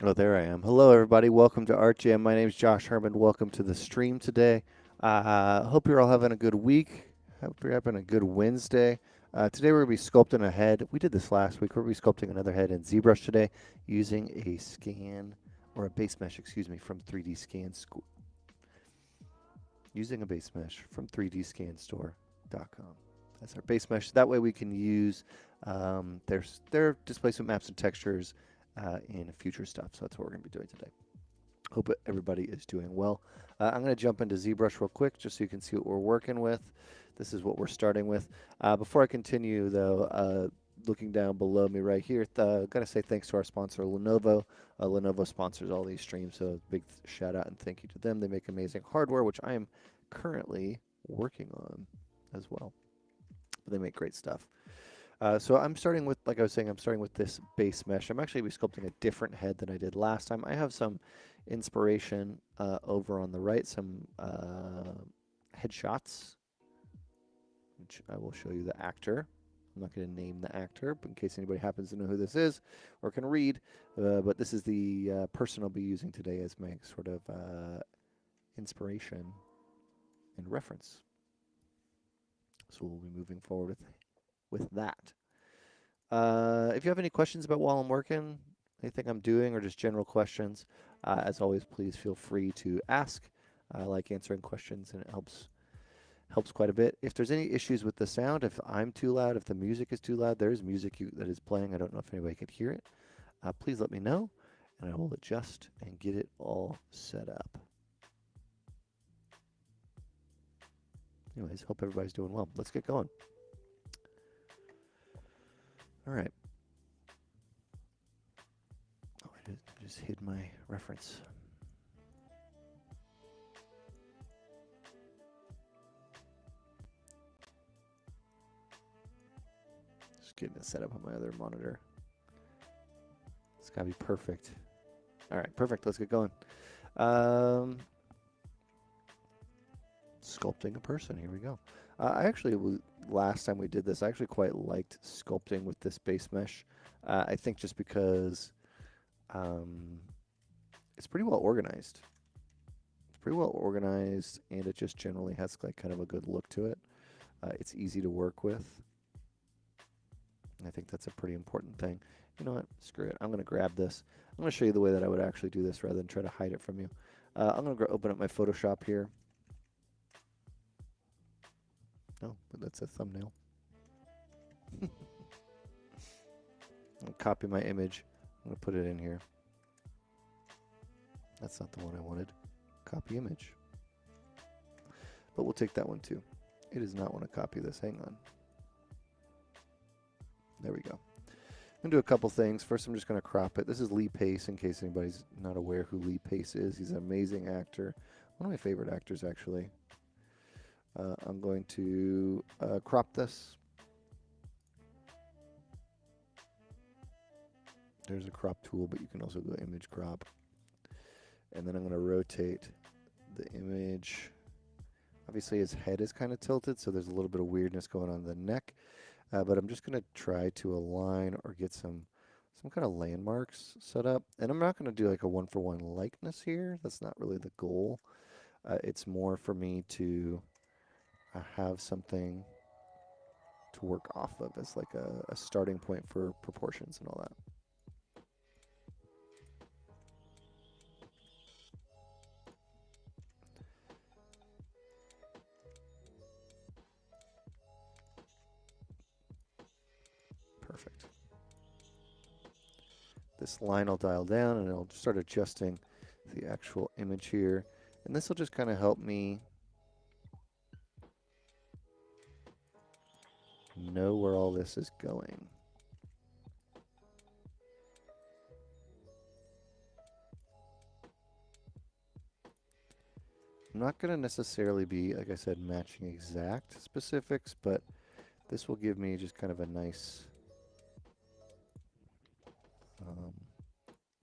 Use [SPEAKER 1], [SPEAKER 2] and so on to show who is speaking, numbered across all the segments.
[SPEAKER 1] Oh, there I am. Hello, everybody. Welcome to Art Jam. My name is Josh Herman. Welcome to the stream today. Hope you're all having a good week. Hope you're having a good Wednesday. Today we're going to be sculpting a head. We did this last week. We're going to be sculpting another head in ZBrush today using a scan or a base mesh, excuse me, from 3D Scan School. Using a base mesh from 3dscanstore.com. That's our base mesh. That way we can use their displacement maps and textures in future stuff. So that's what we're going to be doing today. Hope everybody is doing well. I'm going to jump into ZBrush real quick just so you can see what we're working with. This is what we're starting with. Before I continue, though, looking down below me right here, got to say thanks to our sponsor, Lenovo. Lenovo sponsors all these streams, so big shout out and thank you to them. They make amazing hardware, which I am currently working on as well. But they make great stuff. So I'm starting with, like I was saying, I'm starting with this base mesh. I'm actually sculpting a different head than I did last time. I have some inspiration over on the right, some headshots, which I will show you the actor. I'm not going to name the actor, but in case anybody happens to know who this is or can read. But this is the person I'll be using today as my sort of inspiration and reference. So we'll be moving forward with that. If you have any questions about while I'm working, anything I'm doing, or just general questions, as always, please feel free to ask. I like answering questions, and it helps quite a bit. If there's any issues with the sound, if I'm too loud, if the music is too loud, there's music that is playing. I don't know if anybody could hear it. Please let me know, and I will adjust and get it all set up. Anyways, hope everybody's doing well. Let's get going. All right. Oh, I just hid my reference. Just getting it set up on my other monitor. It's gotta be perfect. All right, perfect. Let's get going. Sculpting a person. Here we go. I actually, last time we did this, I actually quite liked sculpting with this base mesh. I think just because it's pretty well organized. It's pretty well organized, and it just generally has like kind of a good look to it. It's easy to work with. I think that's a pretty important thing. You know what? Screw it. I'm going to grab this. I'm going to show you the way that I would actually do this rather than try to hide it from you. I'm going to open up my Photoshop here. No, but that's a thumbnail. I'll copy my image. I'm going to put it in here. That's not the one I wanted. Copy image. But we'll take that one too. It does not want to copy this. Hang on. There we go. I'm going to do a couple things. First, I'm just going to crop it. This is Lee Pace, in case anybody's not aware who Lee Pace is. He's an amazing actor. One of my favorite actors, actually. I'm going to crop this. There's a crop tool, but you can also go image crop. And then I'm going to rotate the image. Obviously, his head is kind of tilted, so there's a little bit of weirdness going on in the neck. But I'm just going to try to align or get some kind of landmarks set up. And I'm not going to do like a one-for-one likeness here. That's not really the goal. It's more for me to have something to work off of as like a starting point for proportions and all that. Perfect. This line I'll dial down and I'll start adjusting the actual image here. And this will just kind of help me know where all this is going. I'm not going to necessarily be, like I said, matching exact specifics, but this will give me just kind of a nice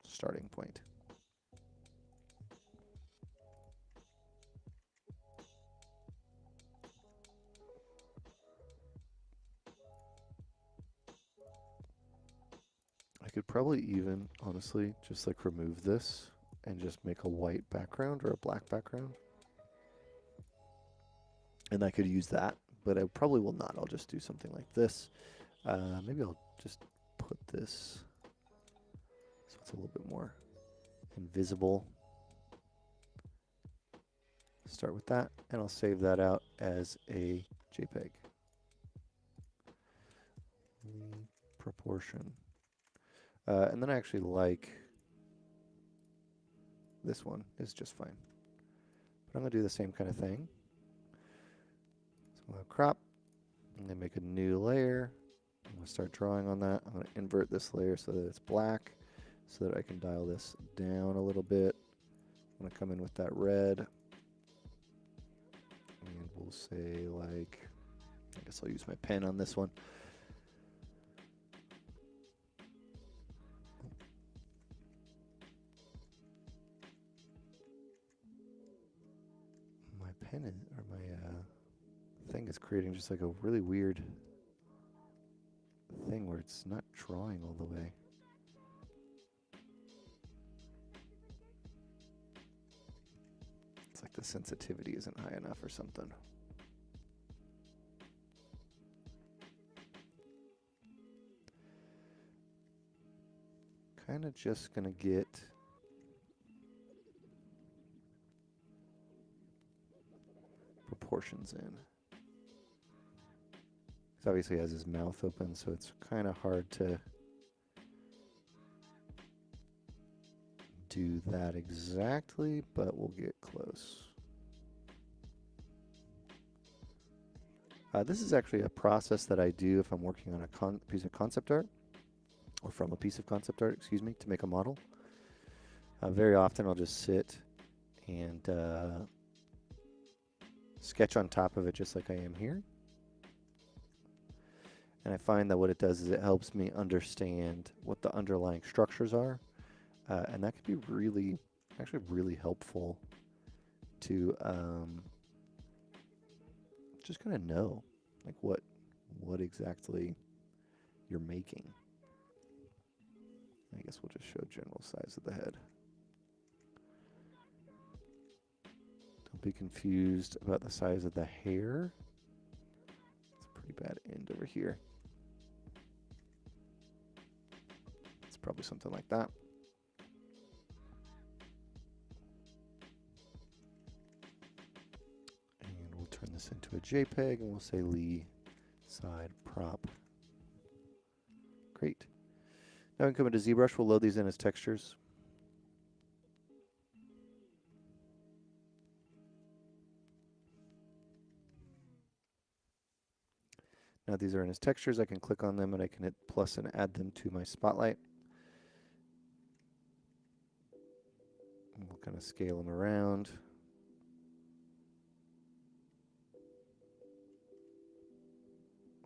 [SPEAKER 1] starting point. could probably even, honestly, just like remove this and just make a white background or a black background. And I could use that, but I probably will not. I'll just do something like this. Maybe I'll just put this so it's a little bit more invisible. Start with that, and I'll save that out as a JPEG. Proportion. And then I actually like this one. It's just fine. But I'm going to do the same kind of thing. So I'm going to crop, and then make a new layer. I'm going to start drawing on that. I'm going to invert this layer so that it's black, so that I can dial this down a little bit. I'm going to come in with that red. And we'll say, like, I guess I'll use my pen on this one. My pen is, or my thing is creating just like a really weird thing where it's not drawing all the way. It's like the sensitivity isn't high enough or something. Kind of just gonna get proportions in. He obviously has his mouth open, so it's kind of hard to do that exactly, but we'll get close. This is actually a process that I do if I'm working on a piece of concept art, or from a piece of concept art, excuse me, to make a model. Very often I'll just sit and sketch on top of it just like I am here. And I find that what it does is it helps me understand what the underlying structures are. And that can be really, actually really helpful to just kind of know like what exactly you're making. I guess we'll just show general size of the head. Don't be confused about the size of the hair. It's a pretty bad end over here. It's probably something like that. And we'll turn this into a JPEG and we'll say Lee side prop. Great. Now we can come into ZBrush. We'll load these in as textures. Now these are in as textures. I can click on them and I can hit plus and add them to my spotlight. And we'll kind of scale them around.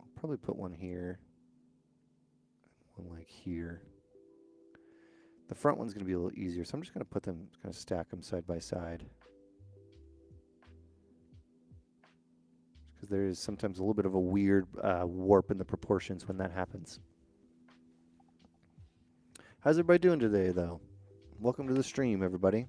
[SPEAKER 1] I'll probably put one here, one like here. The front one's going to be a little easier, so I'm just going to put them, kind of stack them side by side. Because there is sometimes a little bit of a weird warp in the proportions when that happens. How's everybody doing today, though? Welcome to the stream, everybody.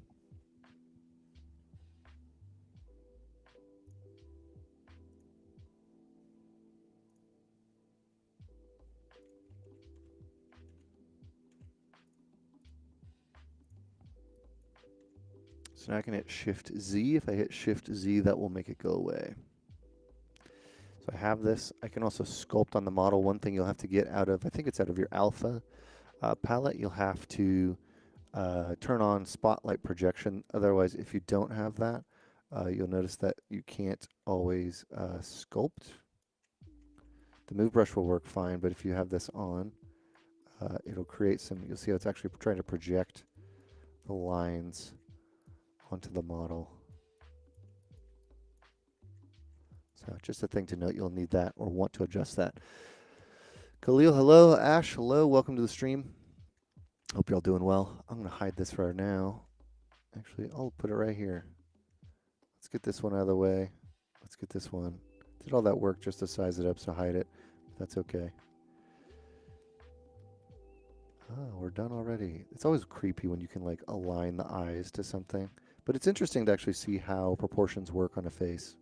[SPEAKER 1] So now I can hit Shift Z. If I hit Shift Z, that will make it go away. So I have this. I can also sculpt on the model. One thing you'll have to get out of, I think it's out of your alpha palette, you'll have to turn on spotlight projection. Otherwise, if you don't have that, you'll notice that you can't always sculpt. The move brush will work fine, but if you have this on, it'll create some, you'll see how it's actually trying to project the lines onto the model. So just a thing to note, you'll need that or want to adjust that. Khalil, hello. Ash, hello. Welcome to the stream. Hope you're all doing well. I'm going to hide this for now. Actually, I'll put it right here. Let's get this one out of the way. Let's get this one. Did all that work just to size it up, so hide it. That's okay. Oh, we're done already. It's always creepy when you can like align the eyes to something. But it's interesting to actually see how proportions work on a face.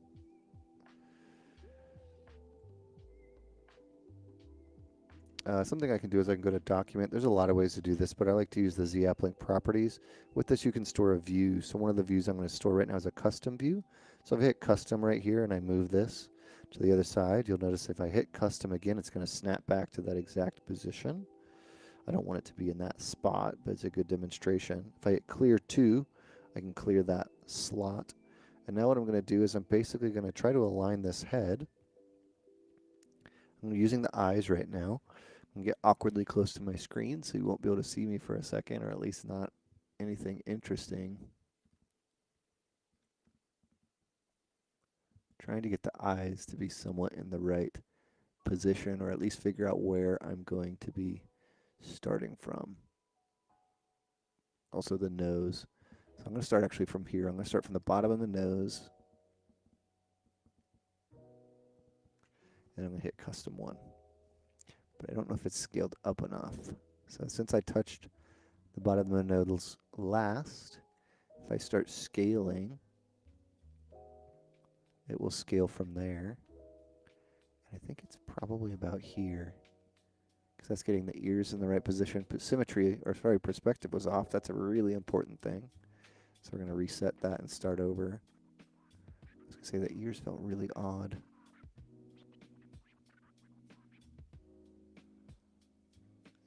[SPEAKER 1] Something I can do is I can go to document. There's a lot of ways to do this, but I like to use the ZAppLink properties. With this, you can store a view. So one of the views I'm going to store right now is a custom view. So if I hit custom right here and I move this to the other side, you'll notice if I hit custom again, it's going to snap back to that exact position. I don't want it to be in that spot, but it's a good demonstration. If I hit clear 2, I can clear that slot. And now what I'm going to do is I'm basically going to try to align this head. I'm using the eyes right now. I'm going to get awkwardly close to my screen so you won't be able to see me for a second, or at least not anything interesting. Trying to get the eyes to be somewhat in the right position, or at least figure out where I'm going to be starting from. Also the nose. So I'm going to start actually from here. I'm going to start from the bottom of the nose. And I'm going to hit custom 1. But I don't know if it's scaled up enough. So since I touched the bottom of the nose last, if I start scaling, it will scale from there. And I think it's probably about here, because that's getting the ears in the right position. But symmetry, or sorry, perspective was off. That's a really important thing. So we're going to reset that and start over. I was going to say the ears felt really odd.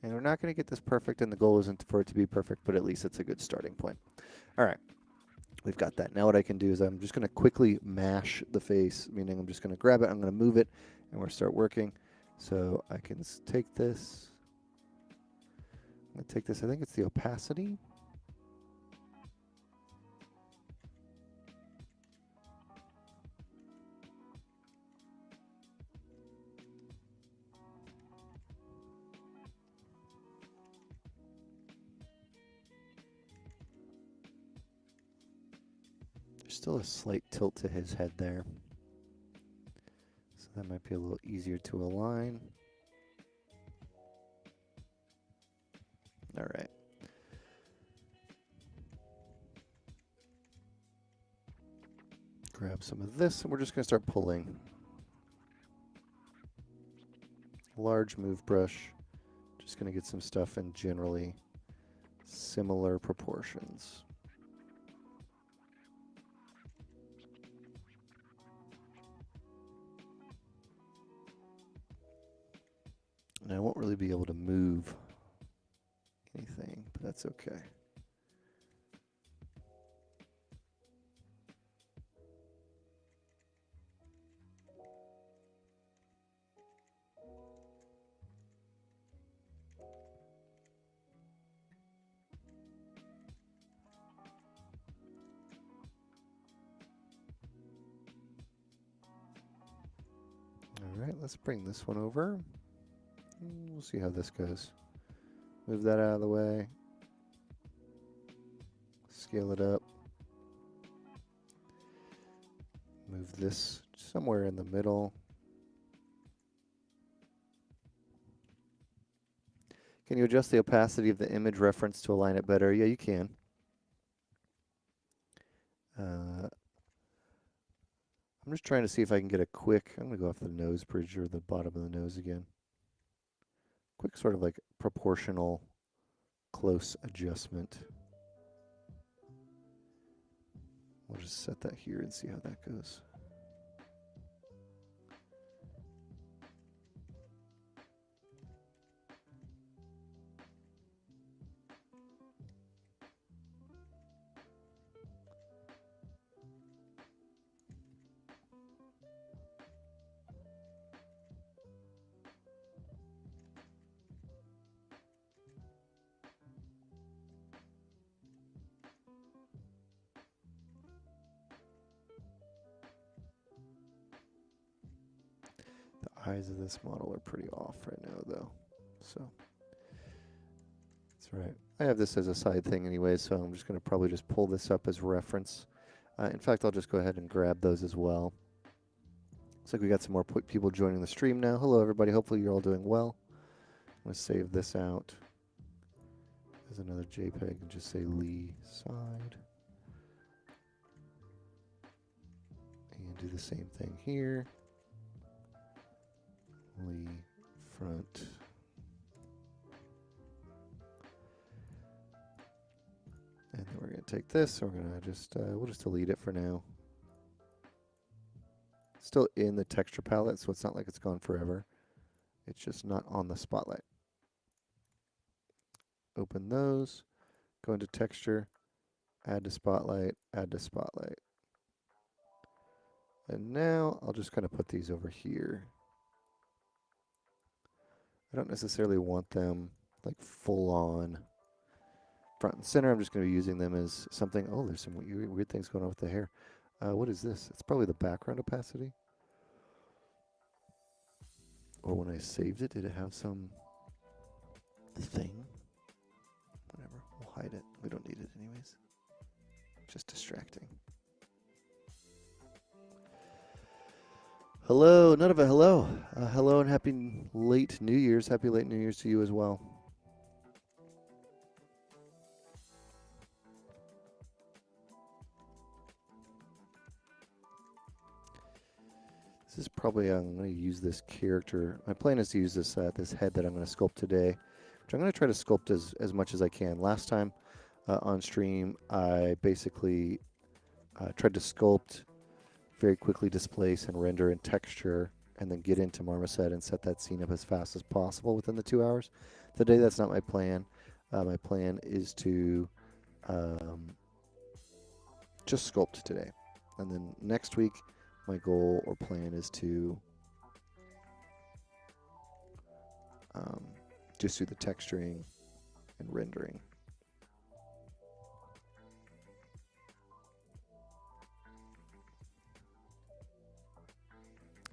[SPEAKER 1] And we're not going to get this perfect, and the goal isn't for it to be perfect, but at least it's a good starting point. All right, we've got that. Now what I can do is I'm just going to quickly mash the face, meaning I'm just going to grab it, I'm going to move it, and we'll start working. So I can take this. I'm going to take this, I think it's the opacity. Still a slight tilt to his head there. So that might be a little easier to align. All right. Grab some of this, and we're just going to start pulling. Large move brush. Just going to get some stuff in generally similar proportions. And I won't really be able to move anything, but that's okay. All right, let's bring this one over. We'll see how this goes. Move that out of the way. Scale it up. Move this somewhere in the middle. Can you adjust the opacity of the image reference to align it better? Yeah, you can. I'm just trying to see if I can get a quick, I'm going to go off the nose bridge or the bottom of the nose again. Quick sort of like proportional close adjustment. We'll just set that here and see how that goes. The eyes of this model are pretty off right now, though. So that's right. I have this as a side thing anyway, so I'm just going to probably just pull this up as reference. In fact, I'll just go ahead and grab those as well. Looks like we got some more people joining the stream now. Hello, everybody. Hopefully you're all doing well. I'm going to save this out. as another JPEG and just say Lee side. And do the same thing here. Lee front. And then we're going to take this, and we're going to just, we'll just delete it for now. Still in the texture palette, so it's not like it's gone forever. It's just not on the spotlight. Open those, go into texture, add to spotlight, add to spotlight. And now I'll just kind of put these over here. I don't necessarily want them like full on front and center. I'm just going to be using them as something. Oh, there's some weird things going on with the hair. What is this? It's probably the background opacity. Or when I saved it, did it have some thing? Whatever. We'll hide it. We don't need it anyways. Just distracting. Hello, none of it. Hello. Hello and happy late New Year's. Happy late New Year's to you as well. This is probably, I'm going to use this character. My plan is to use this this head that I'm going to sculpt today, which I'm going to try to sculpt as much as I can. Last time on stream, I basically tried to sculpt, very quickly displace and render in texture, and then get into Marmoset and set that scene up as fast as possible within the 2 hours. Today, that's not my plan. My plan is to just sculpt today. And then next week, my goal or plan is to just do the texturing and rendering.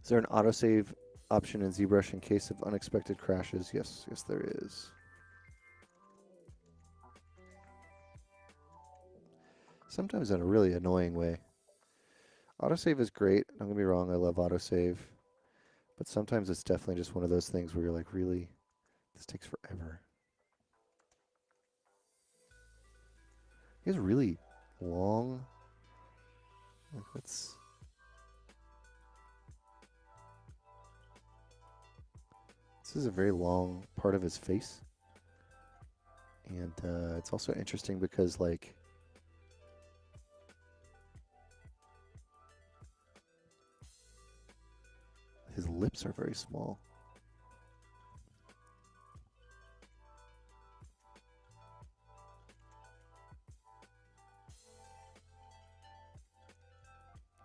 [SPEAKER 1] Is there an autosave option in ZBrush in case of unexpected crashes? Yes, yes there is. Sometimes in a really annoying way. Autosave is great. Don't get me wrong, I love autosave. But sometimes it's definitely just one of those things where you're like, really? This takes forever. He has really long... Like, let's... This is a very long part of his face. And it's also interesting because, like... his lips are very small.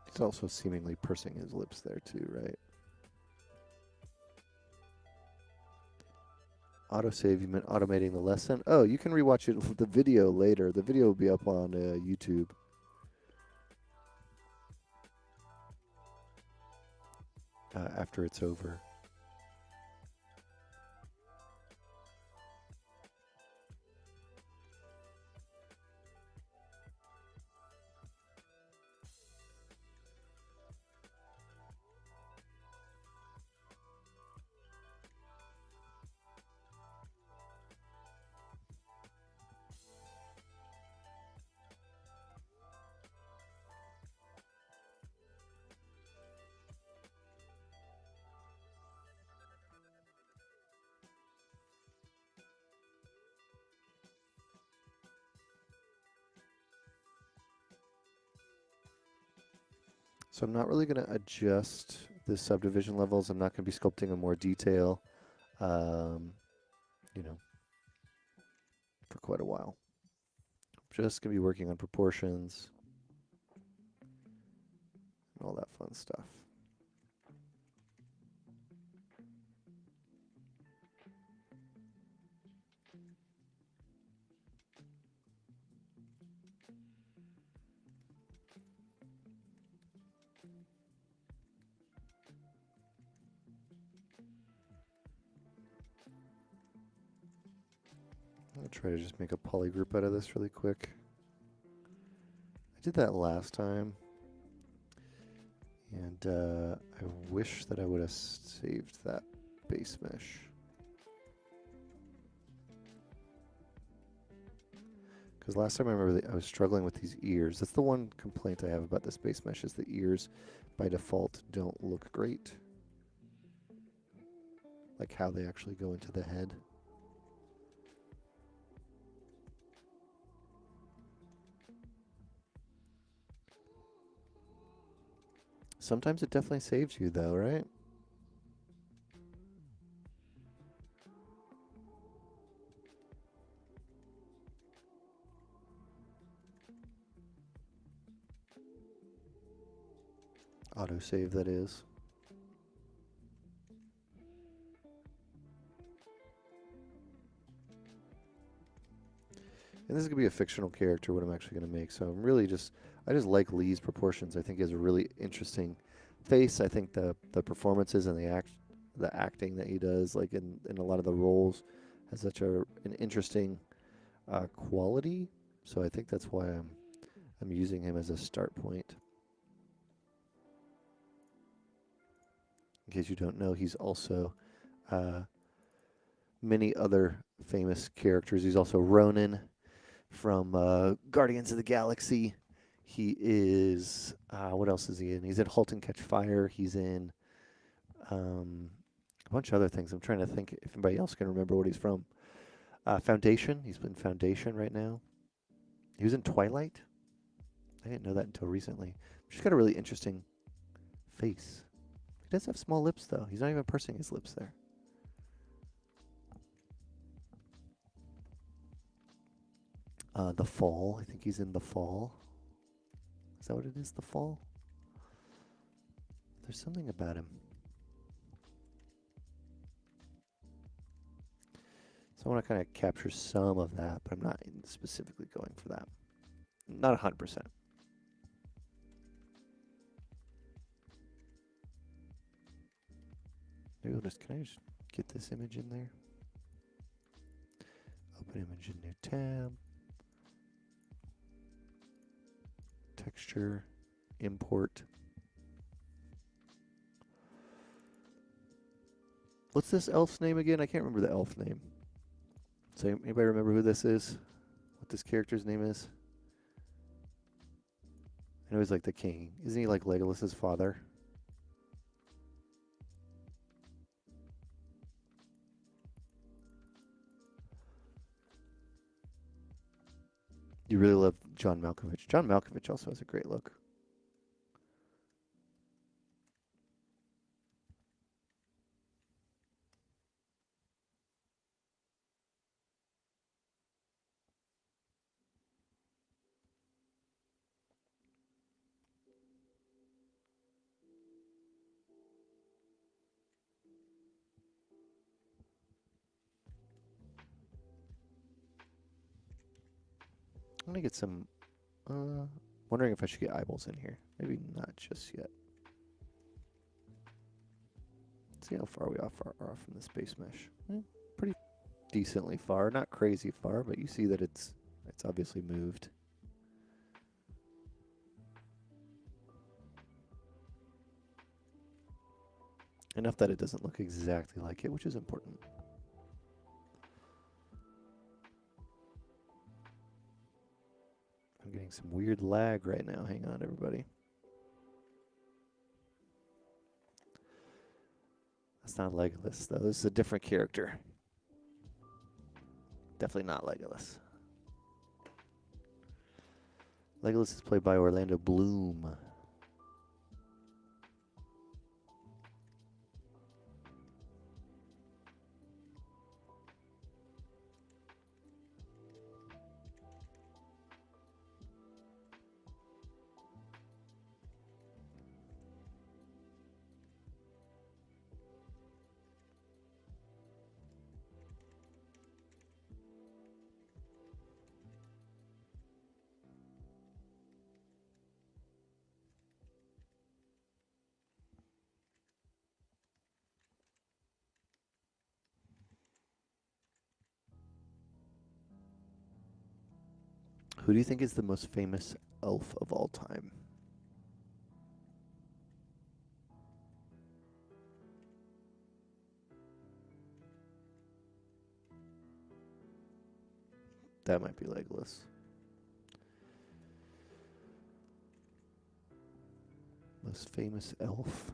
[SPEAKER 1] He's also seemingly pursing his lips there too, right? Autosave, you meant automating the lesson? Oh, you can rewatch it, the video later. The video will be up on YouTube. After it's over. So I'm not really going to adjust the subdivision levels. I'm not going to be sculpting in more detail, you know, for quite a while. I'm just going to be working on proportions and all that fun stuff. I'll try to just make a poly group out of this really quick. I did that last time, and I wish that I would have saved that base mesh. Because last time I remember I was struggling with these ears. That's the one complaint I have about this base mesh is the ears by default don't look great. Like how they actually go into the head. Sometimes it definitely saves you though, right? Autosave, that is. And this is going to be a fictional character, what I'm actually going to make. So I'm really I just like Lee's proportions. I think he has a really interesting face. I think the performances and the acting that he does, like in a lot of the roles, has such an interesting quality. So I think that's why I'm using him as a start point. In case you don't know, he's also many other famous characters. He's also Ronan from Guardians of the Galaxy. He is what else is he in? He's in *Halt and Catch Fire*. He's in a bunch of other things. I'm trying to think if anybody else can remember what he's from. Foundation. He's been Foundation right now. He was in Twilight. I didn't know that until recently. She's got a really interesting face. He does have small lips though. He's not even pursing his lips there. The Fall. I think he's in The Fall. Is that what it is? The Fall? There's something about him. So I want to kind of capture some of that, but I'm not specifically going for that. Not 100%. Maybe can I just get this image in there? Open image in new tab. Texture, import. What's this elf's name again? I can't remember the elf name. So anybody remember who this is? What this character's name is? I know he's like the king. Isn't he like Legolas's father? You really love John Malkovich. John Malkovich also has a great look. I'm gonna get some. Wondering if I should get eyeballs in here. Maybe not just yet. Let's see how far we are from the space mesh. Pretty decently far, not crazy far, but you see that it's obviously moved. Enough that it doesn't look exactly like it, which is important. I'm getting some weird lag right now. Hang on, everybody. That's not Legolas, though. This is a different character. Definitely not Legolas. Legolas is played by Orlando Bloom. Who do you think is the most famous elf of all time? That might be Legolas. Most famous elf.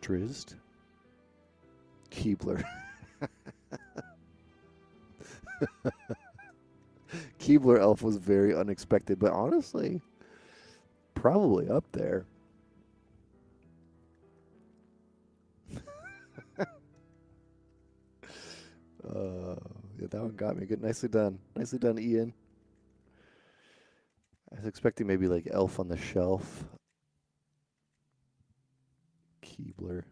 [SPEAKER 1] Drizzt. Keebler. Keebler elf was very unexpected, but honestly, probably up there. Yeah, that one got me good. Nicely done. Nicely done, Ian. I was expecting maybe like Elf on the Shelf. Keebler.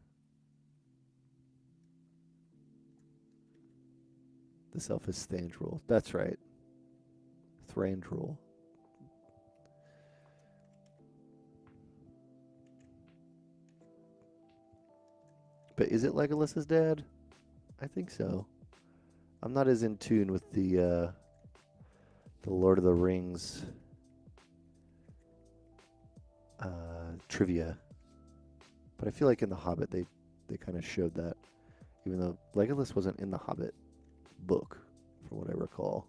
[SPEAKER 1] This elf is Thandril. That's right. Thrandril. But is it Legolas's dad? I think so. I'm not as in tune with the Lord of the Rings trivia, but I feel like in The Hobbit they kind of showed that, even though Legolas wasn't in the Hobbit book, from what I recall.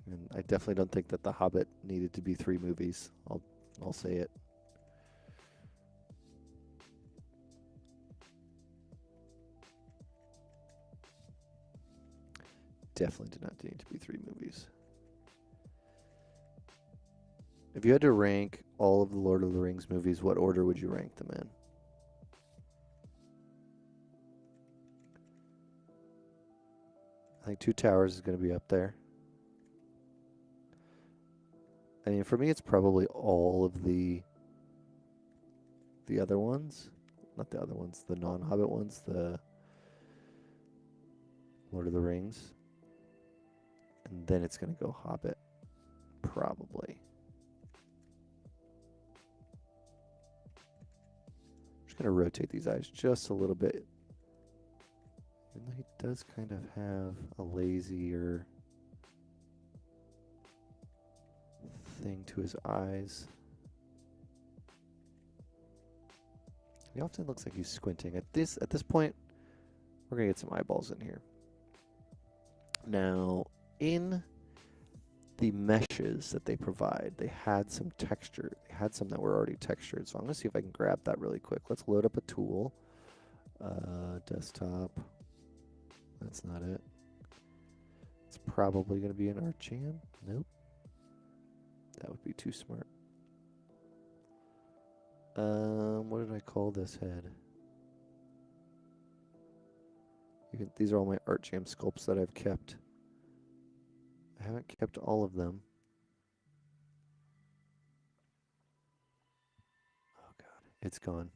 [SPEAKER 1] And I definitely don't think that The Hobbit needed to be 3 movies. I'll say it. Definitely did not need to be 3 movies. If you had to rank all of the Lord of the Rings movies, what order would you rank them in? I think Two Towers is going to be up there. I mean, for me, it's probably all of the other ones. Not the other ones, the non-Hobbit ones, the Lord of the Rings. And then it's going to go Hobbit, probably. I'm just going to rotate these eyes just a little bit. Even though he does kind of have a lazier thing to his eyes. He often looks like he's squinting. At this point, we're going to get some eyeballs in here. Now, in the meshes that they provide, they had some texture. They had some that were already textured. So I'm going to see if I can grab that really quick. Let's load up a tool. Desktop. That's not it. It's probably going to be an ArtJam. Nope. That would be too smart. What did I call this head? These are all my ArtJam sculpts that I've kept. I haven't kept all of them. Oh god, it's gone.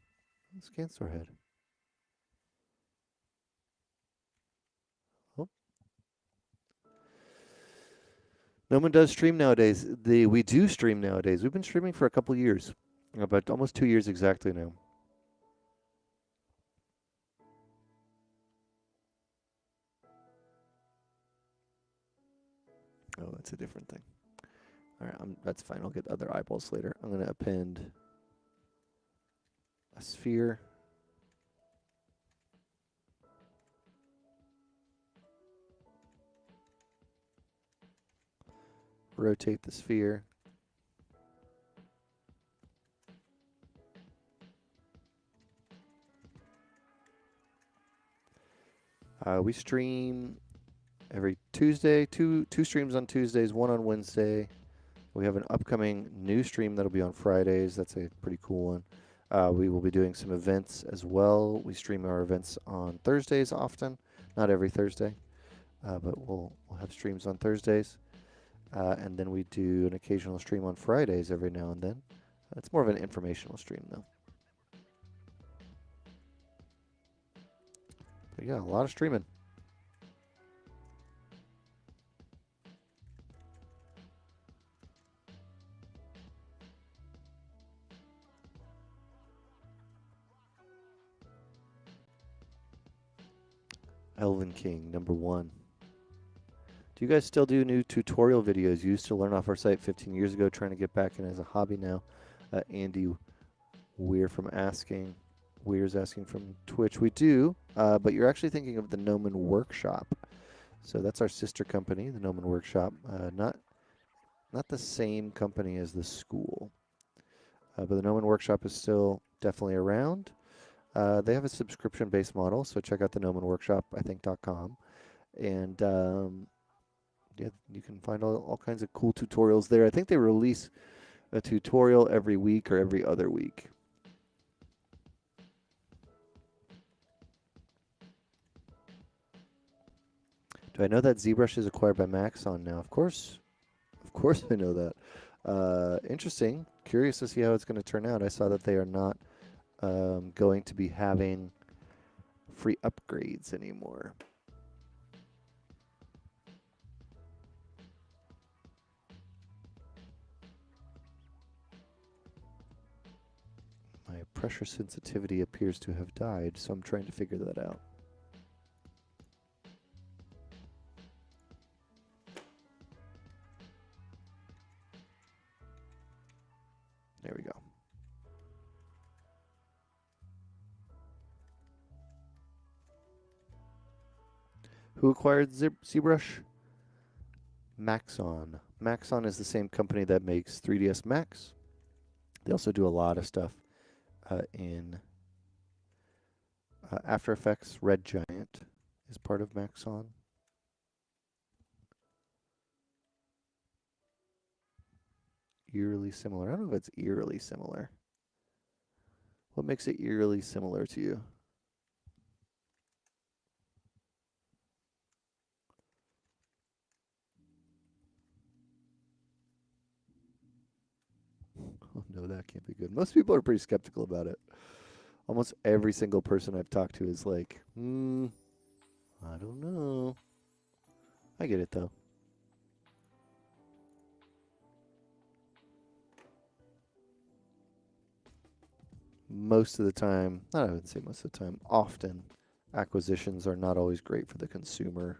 [SPEAKER 1] Scan store head. Oh. No one does stream nowadays. We do stream nowadays. We've been streaming for a couple years. About almost 2 years exactly now. Oh, that's a different thing. All right, that's fine. I'll get other eyeballs later. I'm going to append a sphere. Rotate the sphere. We stream every Tuesday, two streams on Tuesdays, one on Wednesday. We have an upcoming new stream that'll be on Fridays. That's a pretty cool one. We will be doing some events as well. We stream our events on Thursdays often, not every Thursday, but we'll have streams on Thursdays. And then we do an occasional stream on Fridays every now and then. It's more of an informational stream, though. But yeah, a lot of streaming. Elven King, #1. Do you guys still do new tutorial videos? You used to learn off our site 15 years ago, trying to get back in as a hobby now. Andy Weir's asking from Twitch. We do, but you're actually thinking of the Gnomon Workshop. So that's our sister company, the Gnomon Workshop. Not the same company as the school, but the Gnomon Workshop is still definitely around. They have a subscription-based model, so check out the Gnomon Workshop, I think.com. And yeah, you can find all kinds of cool tutorials there. I think they release a tutorial every week or every other week. Do I know that ZBrush is acquired by Maxon now? Of course I know that. Interesting. Curious to see how it's going to turn out. I saw that they are not going to be having free upgrades anymore. My pressure sensitivity appears to have died, so I'm trying to figure that out. There we go. Who acquired ZBrush? Maxon. Maxon is the same company that makes 3ds Max. They also do a lot of stuff in After Effects. Red Giant is part of Maxon. Eerily similar. I don't know if it's eerily similar. What makes it eerily similar to you? Oh no, that can't be good. Most people are pretty skeptical about it. Almost every single person I've talked to is like, I don't know. I get it though. Most of the time, I wouldn't say most of the time, often acquisitions are not always great for the consumer.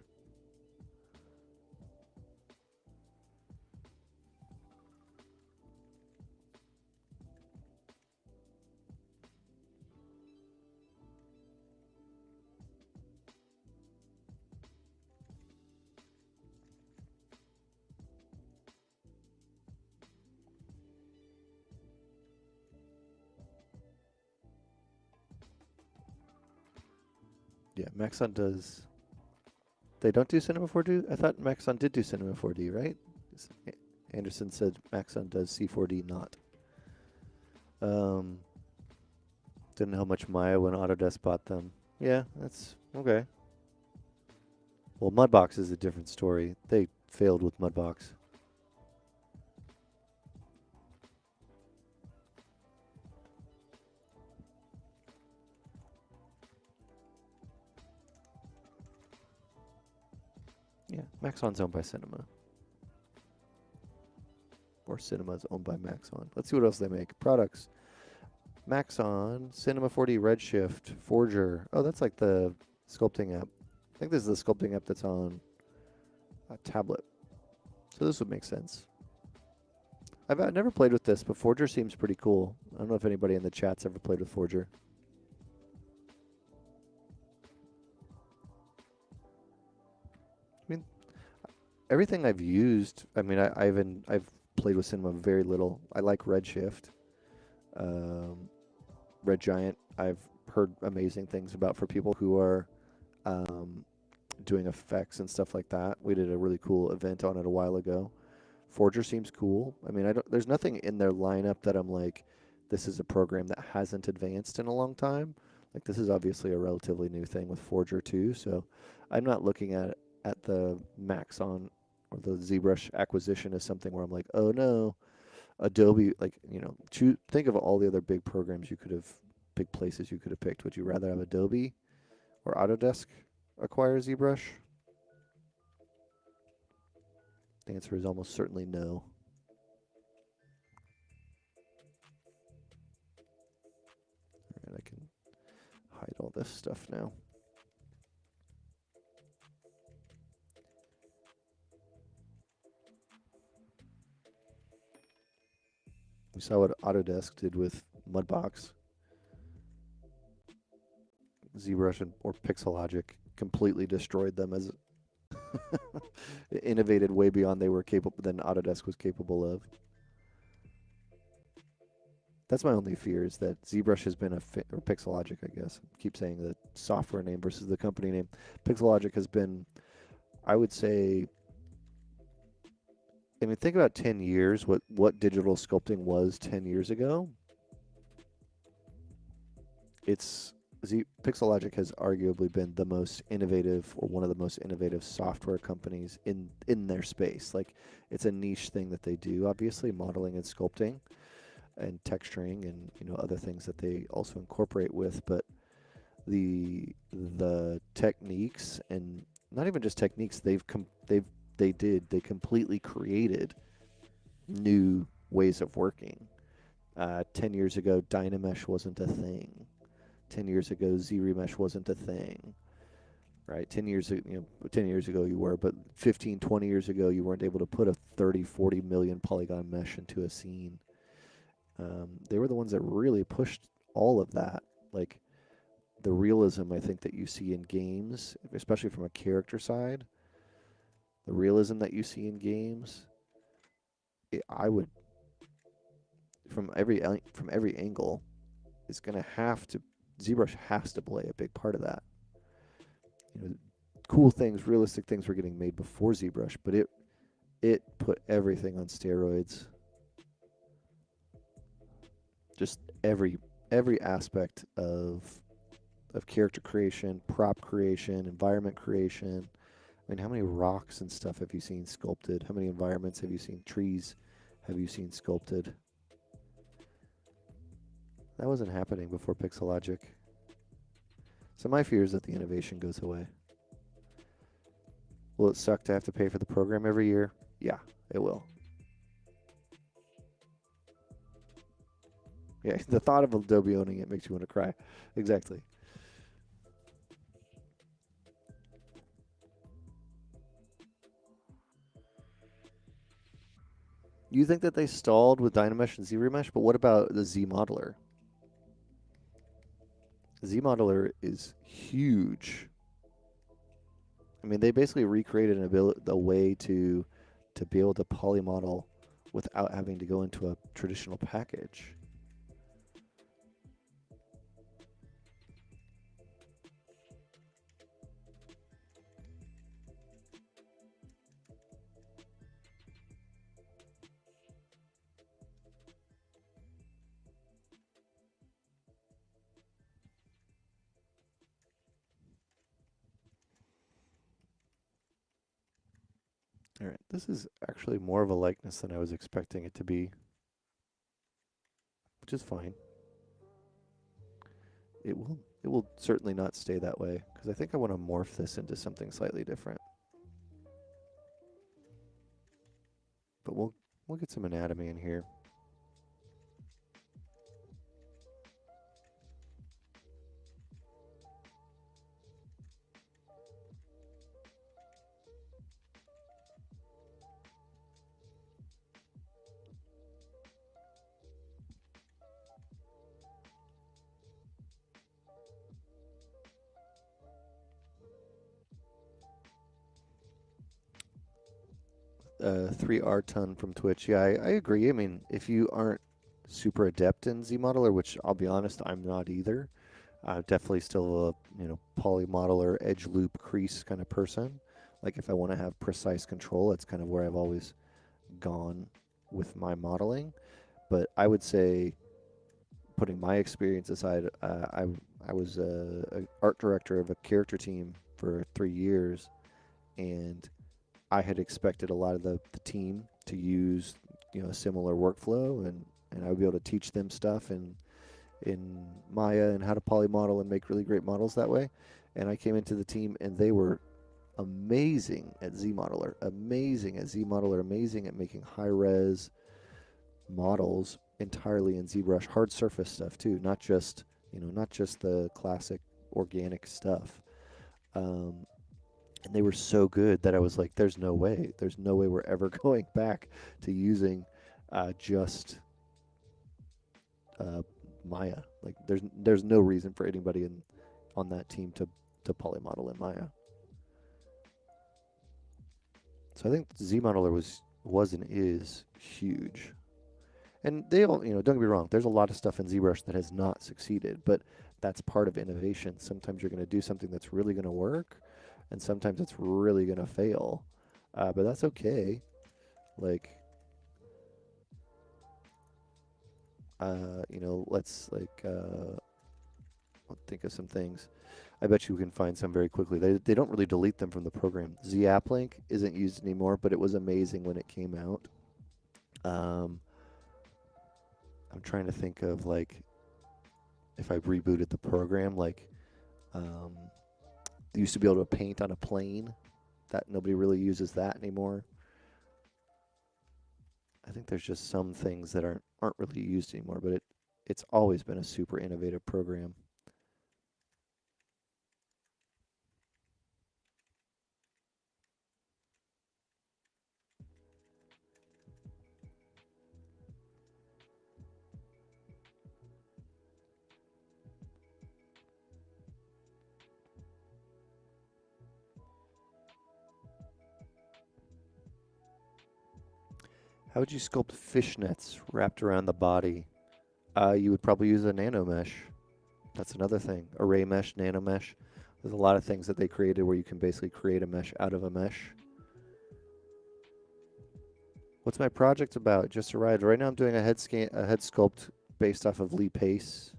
[SPEAKER 1] Yeah, Maxon does. They don't do Cinema 4D? I thought Maxon did do Cinema 4D, right? Anderson said Maxon does C4D not. Didn't know how much Maya when Autodesk bought them. Yeah, that's okay. Well, Mudbox is a different story. They failed with Mudbox. Yeah, Maxon's owned by Cinema. Or Cinema's owned by Maxon. Let's see what else they make. Products. Maxon, Cinema 4D Redshift, Forger. Oh, that's like the sculpting app. I think this is the sculpting app that's on a tablet. So this would make sense. I've never played with this, but Forger seems pretty cool. I don't know if anybody in the chat's ever played with Forger. I mean, everything I've used. I mean, I've played with Cinema very little. I like Redshift, Red Giant. I've heard amazing things about for people who are doing effects and stuff like that. We did a really cool event on it a while ago. Forger seems cool. I mean, there's nothing in their lineup that I'm like, this is a program that hasn't advanced in a long time. Like this is obviously a relatively new thing with Forger too. So I'm not looking at the Maxon or the ZBrush acquisition as something where I'm like, oh no, Adobe. Like think of all the other big programs big places you could have picked. Would you rather have Adobe or Autodesk acquire ZBrush? The answer is almost certainly no. All right, I can hide all this stuff now. We saw what Autodesk did with Mudbox, ZBrush, or Pixelogic completely destroyed them as innovated way beyond they were capable than Autodesk was capable of. That's my only fear is that ZBrush has been or Pixelogic, I guess. I keep saying the software name versus the company name. Pixelogic has been, I would say, I mean, think about 10 years, what digital sculpting was 10 years ago. It's Pixelogic has arguably been the most innovative or one of the most innovative software companies in their space. Like, it's a niche thing that they do, obviously, modeling and sculpting and texturing and other things that they also incorporate with, but the techniques, and not even just techniques, they completely created new ways of working. 10 years ago, Dynamesh wasn't a thing. 10 years ago, ZRemesh wasn't a thing, right? 10 years, 10 years ago you were, but 15, 20 years ago you weren't able to put a 30, 40 million polygon mesh into a scene. They were the ones that really pushed all of that. Like, the realism, I think, that you see in games, especially from a character side, the realism that you see in games, I would, from every angle, is going to have to, ZBrush has to play a big part of that. Cool things, realistic things were getting made before ZBrush, but it put everything on steroids. Just every aspect of character creation, prop creation, environment creation. I mean, how many rocks and stuff have you seen sculpted? How many environments have you seen? Trees have you seen sculpted? That wasn't happening before Pixelogic. So my fear is that the innovation goes away. Will it suck to have to pay for the program every year? Yeah, it will. Yeah, the thought of Adobe owning it makes you want to cry. Exactly. You think that they stalled with Dynamesh and ZRemesh, but what about the Z Modeler? Z Modeler is huge. I mean, they basically recreated a way to be able to polymodel without having to go into a traditional package. All right, this is actually more of a likeness than I was expecting it to be, which is fine. It will certainly not stay that way because I think I want to morph this into something slightly different. But we'll get some anatomy in here. Three R ton from Twitch. Yeah, I agree. I mean, if you aren't super adept in Z modeler, which I'll be honest, I'm not either. Definitely still a poly modeler, edge loop, crease kind of person. Like, if I want to have precise control, that's kind of where I've always gone with my modeling. But I would say, putting my experience aside, I was a art director of a character team for 3 years, and I had expected a lot of the team to use a similar workflow, and I would be able to teach them stuff in Maya and how to poly model and make really great models that way. And I came into the team and they were amazing at Z Modeler, amazing at Z Modeler, amazing at making high res models entirely in ZBrush, hard surface stuff too, not just the classic organic stuff. And they were so good that I was like, there's no way we're ever going back to using just Maya. Like there's no reason for anybody on that team to polymodel in Maya. So I think ZModeler was and is huge. And they all, don't get me wrong, there's a lot of stuff in ZBrush that has not succeeded, but that's part of innovation. Sometimes you're going to do something that's really going to work, and sometimes it's really going to fail. But that's okay. Like, let's think of some things. I bet you can find some very quickly. They don't really delete them from the program. ZAppLink isn't used anymore, but it was amazing when it came out. I'm trying to think of like if I rebooted the program, like they used to be able to paint on a plane. That nobody really uses that anymore. I think there's just some things that aren't really used anymore, but it's always been a super innovative program. How would you sculpt fishnets wrapped around the body? You would probably use a nano mesh. That's another thing. Array mesh, nano mesh. There's a lot of things that they created where you can basically create a mesh out of a mesh. What's my project about? Just arrived. Right now I'm doing a head sculpt based off of Lee Pace.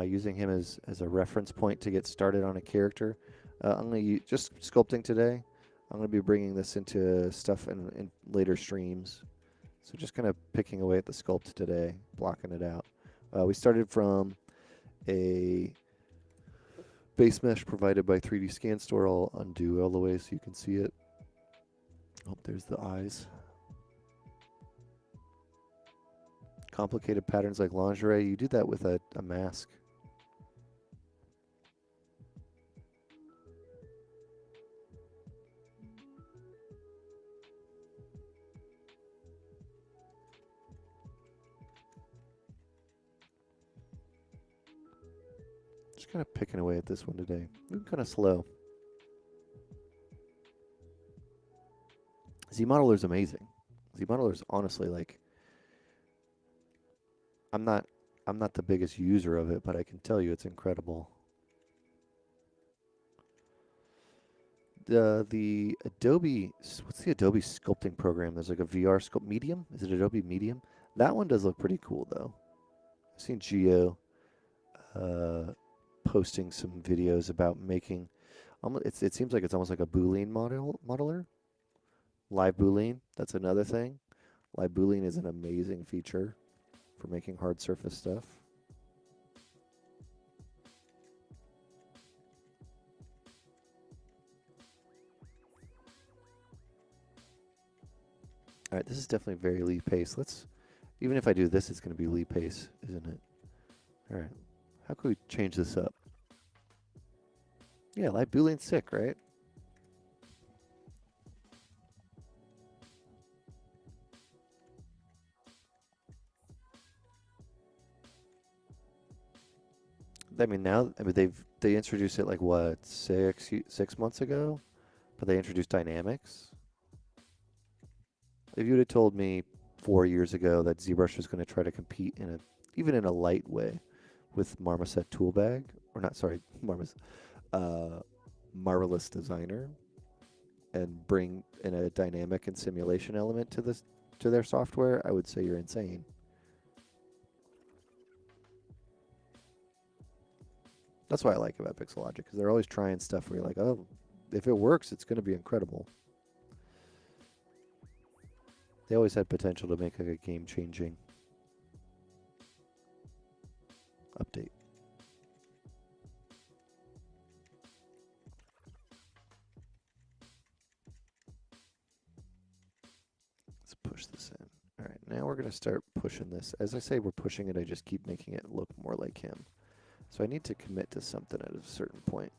[SPEAKER 1] Using him as a reference point to get started on a character. I'm going to just sculpting today. I'm going to be bringing this into stuff in later streams. So just kind of picking away at the sculpt today, blocking it out. We started from a base mesh provided by 3D Scan Store. I'll undo all the way so you can see it. Oh, there's the eyes. Complicated patterns like lingerie, you do that with a mask. Just kind of picking away at this one today. Moving kind of slow. ZModeler is amazing. ZModeler is honestly like, I'm not the biggest user of it, but I can tell you it's incredible. The Adobe, what's the Adobe sculpting program? There's like a VR sculpt, Medium? Is it Adobe Medium? That one does look pretty cool though. I've seen Geo posting some videos about making, it seems like it's almost like a Boolean modeler. Live Boolean, that's another thing. Live Boolean is an amazing feature for making hard surface stuff. All right, this is definitely very Lee Pace. Even if I do this, it's going to be Lee Pace, isn't it? All right, how can we change this up? Yeah, Live Boolean's sick, right? I mean, they introduced it like what, 6 months ago, but they introduced dynamics. If you would have told me 4 years ago that ZBrush was going to try to compete even in a light way with Marmoset Toolbag, or not, sorry, Marvelous Designer, and bring in a dynamic and simulation element to their software, I would say you're insane. That's what I like about Pixelogic, because they're always trying stuff where you're like, oh, if it works, it's going to be incredible. They always had potential to make like a game-changing update. Let's push this in. All right, now we're going to start pushing this. As I say, we're pushing it. I just keep making it look more like him. So I need to commit to something at a certain point.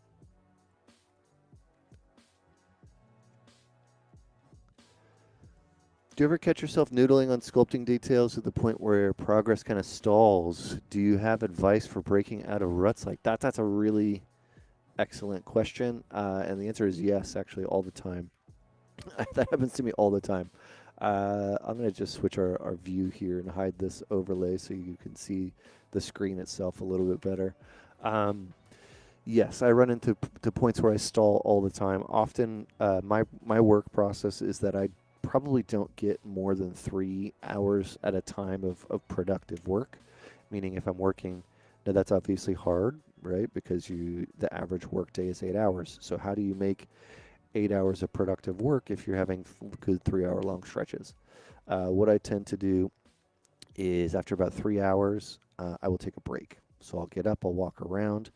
[SPEAKER 1] Do you ever catch yourself noodling on sculpting details to the point where progress kind of stalls? Do you have advice for breaking out of ruts like that? That's a really excellent question. And the answer is yes, actually, all the time. That happens to me all the time. I'm going to just switch our view here and hide this overlay so you can see the screen itself a little bit better. Yes, I run into points where I stall all the time. Often, my work process is that I probably don't get more than 3 hours at a time of productive work. Meaning, if I'm working, now that's obviously hard, right? Because the average work day is 8 hours. So how do you make 8 hours of productive work if you're having good 3 hour long stretches? What I tend to do is after about 3 hours, I will take a break. So I'll get up, I'll walk around,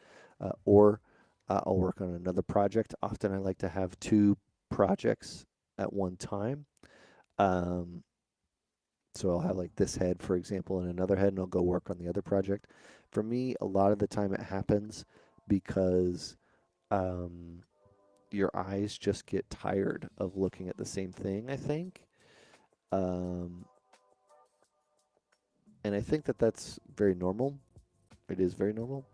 [SPEAKER 1] or I'll work on another project. Often I like to have 2 projects at one time. Um, so I'll have like this head, for example, and another head, and I'll go work on the other project. For me, a lot of the time it happens because um, your eyes just get tired of looking at the same thing, I think. Um, and I think that that's very normal. It is very normal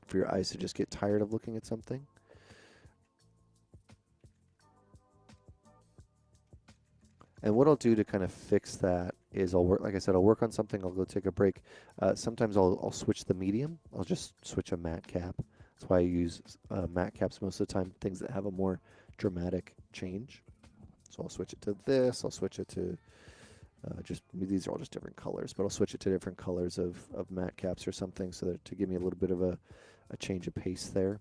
[SPEAKER 1] for your eyes to just get tired of looking at something. And what I'll do to kind of fix that is I'll work, like I said, I'll work on something, I'll go take a break. Sometimes I'll switch the medium. I'll just switch a matte cap. That's why I use matte caps most of the time, things that have a more dramatic change. So I'll switch it to this, I'll switch it to these are all just different colors, but I'll switch it to different colors of matte caps or something so that to give me a little bit of a change of pace there.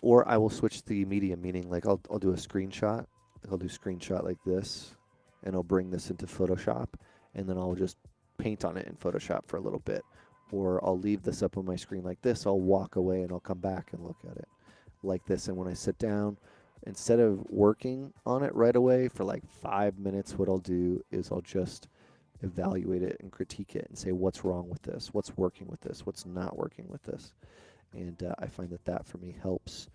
[SPEAKER 1] Or I will switch the medium, meaning like I'll do a screenshot. I'll do screenshot like this, and I'll bring this into Photoshop, and then I'll just paint on it in Photoshop for a little bit. Or I'll leave this up on my screen like this. I'll walk away and I'll come back and look at it like this. And when I sit down, instead of working on it right away for like 5 minutes, what I'll do is I'll just evaluate it and critique it and say what's wrong with this, what's working with this, what's not working with this. And I find that that for me helps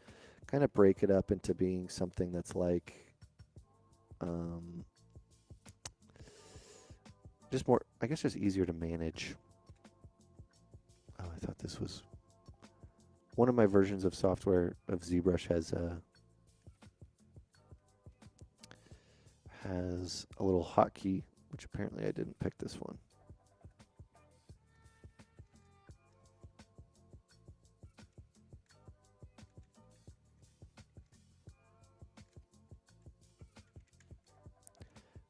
[SPEAKER 1] kind of break it up into being something that's like just more, I guess, just easier to manage. Oh, I thought this was one of my versions of software of ZBrush has a little hotkey, which apparently I didn't pick this one.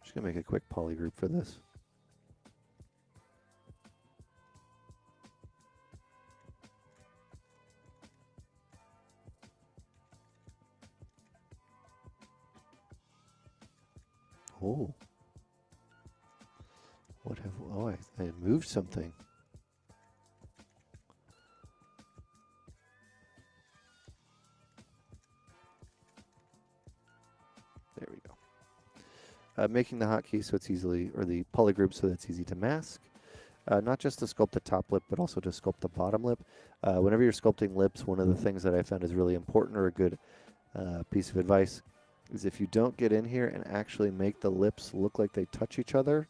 [SPEAKER 1] Just gonna make a quick poly group for this. Oh. What have, oh, I moved something. There we go. Making the hotkey so it's easily, or the poly group so that's easy to mask. Not just to sculpt the top lip, but also to sculpt the bottom lip. Whenever you're sculpting lips, one of the things that I found is really important, or a good piece of advice, is if you don't get in here and actually make the lips look like they touch each other,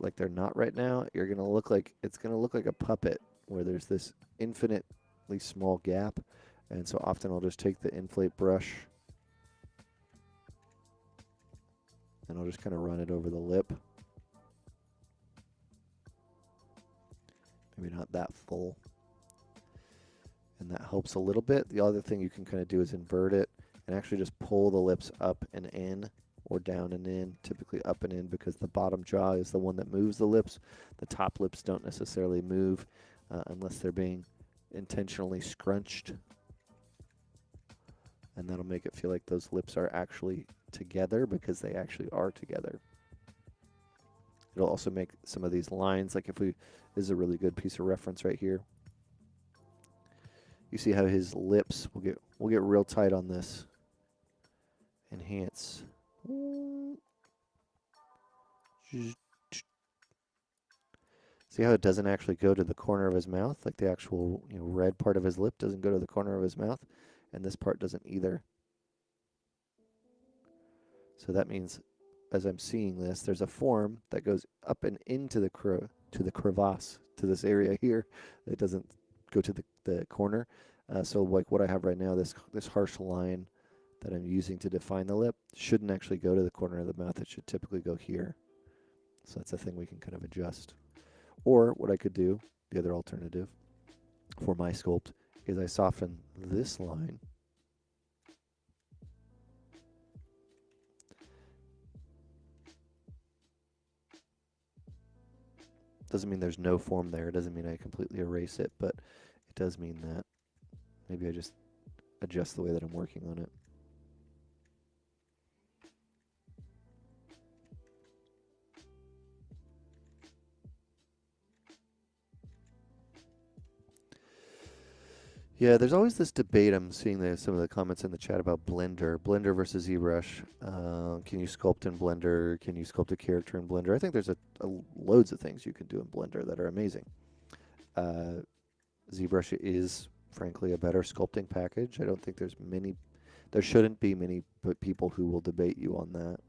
[SPEAKER 1] like they're not right now, you're gonna look like, it's gonna look like a puppet where there's this infinitely small gap. And so often I'll just take the inflate brush and I'll just kind of run it over the lip. Maybe not that full. And that helps a little bit. The other thing you can kind of do is invert it and actually just pull the lips up and in, or down and in, typically up and in, because the bottom jaw is the one that moves the lips. The top lips don't necessarily move unless they're being intentionally scrunched. And that'll make it feel like those lips are actually together, because they actually are together. It'll also make some of these lines, like if we, this is a really good piece of reference right here. You see how his lips will get real tight on this. Enhance. See how it doesn't actually go to the corner of his mouth? Like the actual, red part of his lip doesn't go to the corner of his mouth, and this part doesn't either. So that means as I'm seeing this, there's a form that goes up and into the crevasse, to this area here. It doesn't go to the corner. So like what I have right now, this harsh line that I'm using to define the lip shouldn't actually go to the corner of the mouth. It should typically go here. So that's a thing we can kind of adjust. Or what I could do, the other alternative for my sculpt, is I soften this line. Doesn't mean there's no form there. It doesn't mean I completely erase it, but it does mean that. Maybe I just adjust the way that I'm working on it. Yeah, there's always this debate. I'm seeing some of the comments in the chat about Blender versus ZBrush. Can you sculpt in Blender? Can you sculpt a character in Blender? I think there's loads of things you can do in Blender that are amazing. ZBrush is, frankly, a better sculpting package. I don't think there shouldn't be many people who will debate you on that.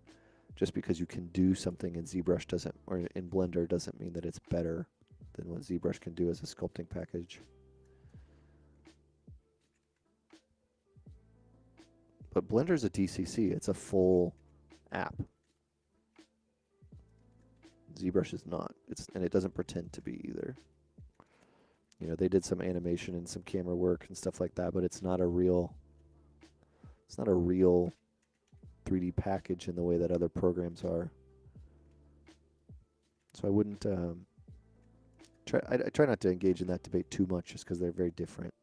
[SPEAKER 1] Just because you can do something in ZBrush or in Blender doesn't mean that it's better than what ZBrush can do as a sculpting package. But Blender's a DCC. It's a full app. ZBrush is not. And it doesn't pretend to be either. You know, they did some animation and some camera work and stuff like that, but it's not a real 3D package in the way that other programs are. So I wouldn't I try not to engage in that debate too much just because they're very different.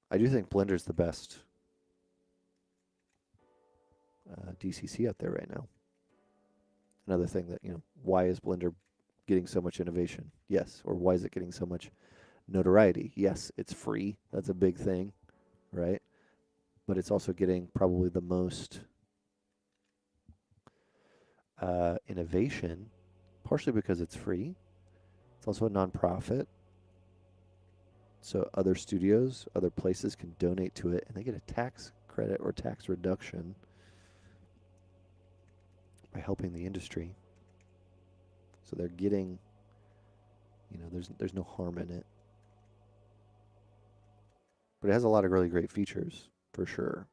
[SPEAKER 1] I do think Blender's the best DCC out there right now. Another thing that, why is Blender getting so much innovation? Yes. Or why is it getting so much notoriety? Yes, it's free. That's a big thing, right? But it's also getting probably the most innovation, partially because it's free. It's also a nonprofit. So other studios, other places can donate to it, and they get a tax credit or tax reduction by helping the industry. So they're getting, there's no harm in it. But it has a lot of really great features, for sure.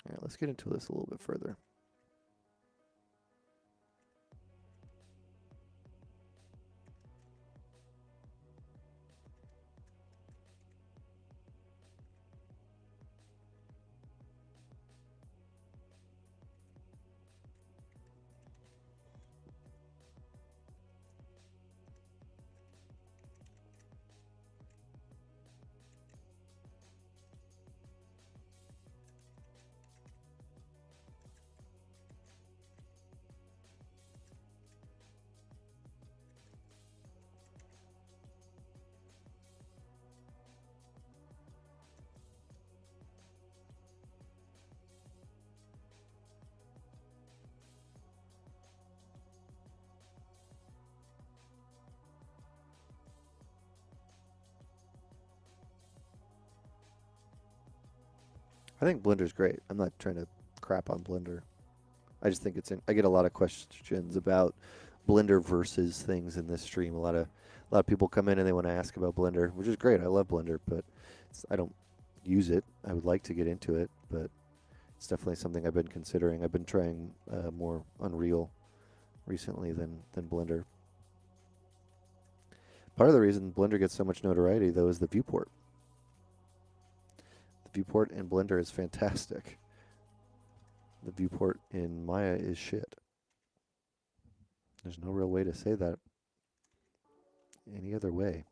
[SPEAKER 1] All right, let's get into this a little bit further. I think Blender's great. I'm not trying to crap on Blender. I just think I get a lot of questions about Blender versus things in this stream. A lot of people come in and they want to ask about Blender, which is great. I love Blender, but I don't use it. I would like to get into it, but it's definitely something I've been considering. I've been trying more Unreal recently than Blender. Part of the reason Blender gets so much notoriety, though, is the viewport. The viewport in Blender is fantastic. The viewport in Maya is shit. There's no real way to say that any other way.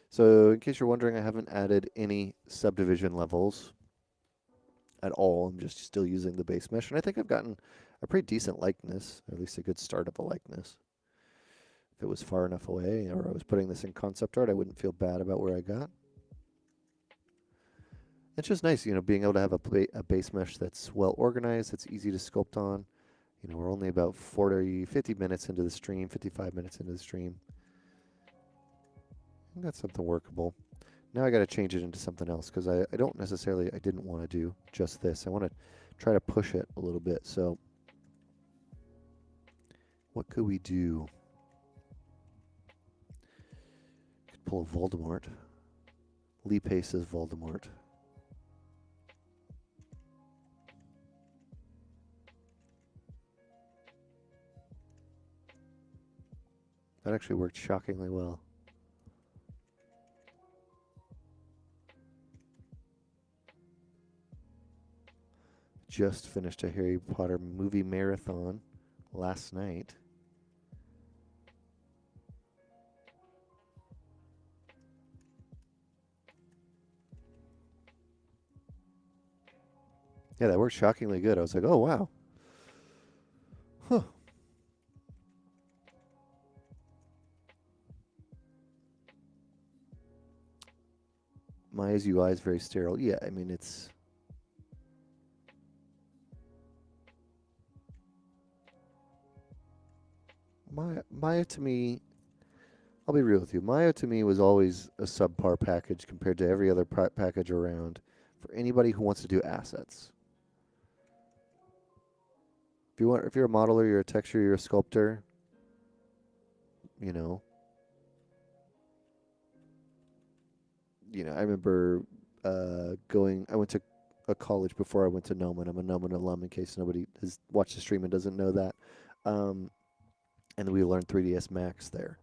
[SPEAKER 1] So in case you're wondering, I haven't added any subdivision levels at all. I'm just still using the base mesh, and I think I've gotten a pretty decent likeness, or at least a good start of a likeness. If it was far enough away, or I was putting this in concept art, I wouldn't feel bad about where I got. It's just nice, being able to have a base mesh that's well organized, that's easy to sculpt on. You know, we're only about 40, 50 minutes into the stream, 55 minutes into the stream. I think that's something workable. Now I got to change it into something else because I don't necessarily, I didn't want to do just this. I want to try to push it a little bit. So what could we do? Could pull a Voldemort. Lee Pace as Voldemort. That actually worked shockingly well. Just finished a Harry Potter movie marathon last night. Yeah, that worked shockingly good. I was like, oh, wow. Huh. Maya's UI is very sterile. Yeah, I mean, it's... Maya to me, I'll be real with you. Maya to me was always a subpar package compared to every other package around for anybody who wants to do assets. If you're a modeler, you're a texturer, you're a sculptor, you know. I remember I went to a college before I went to Gnomon. I'm a Gnomon alum in case nobody has watched the stream and doesn't know that. And we learned 3ds Max there.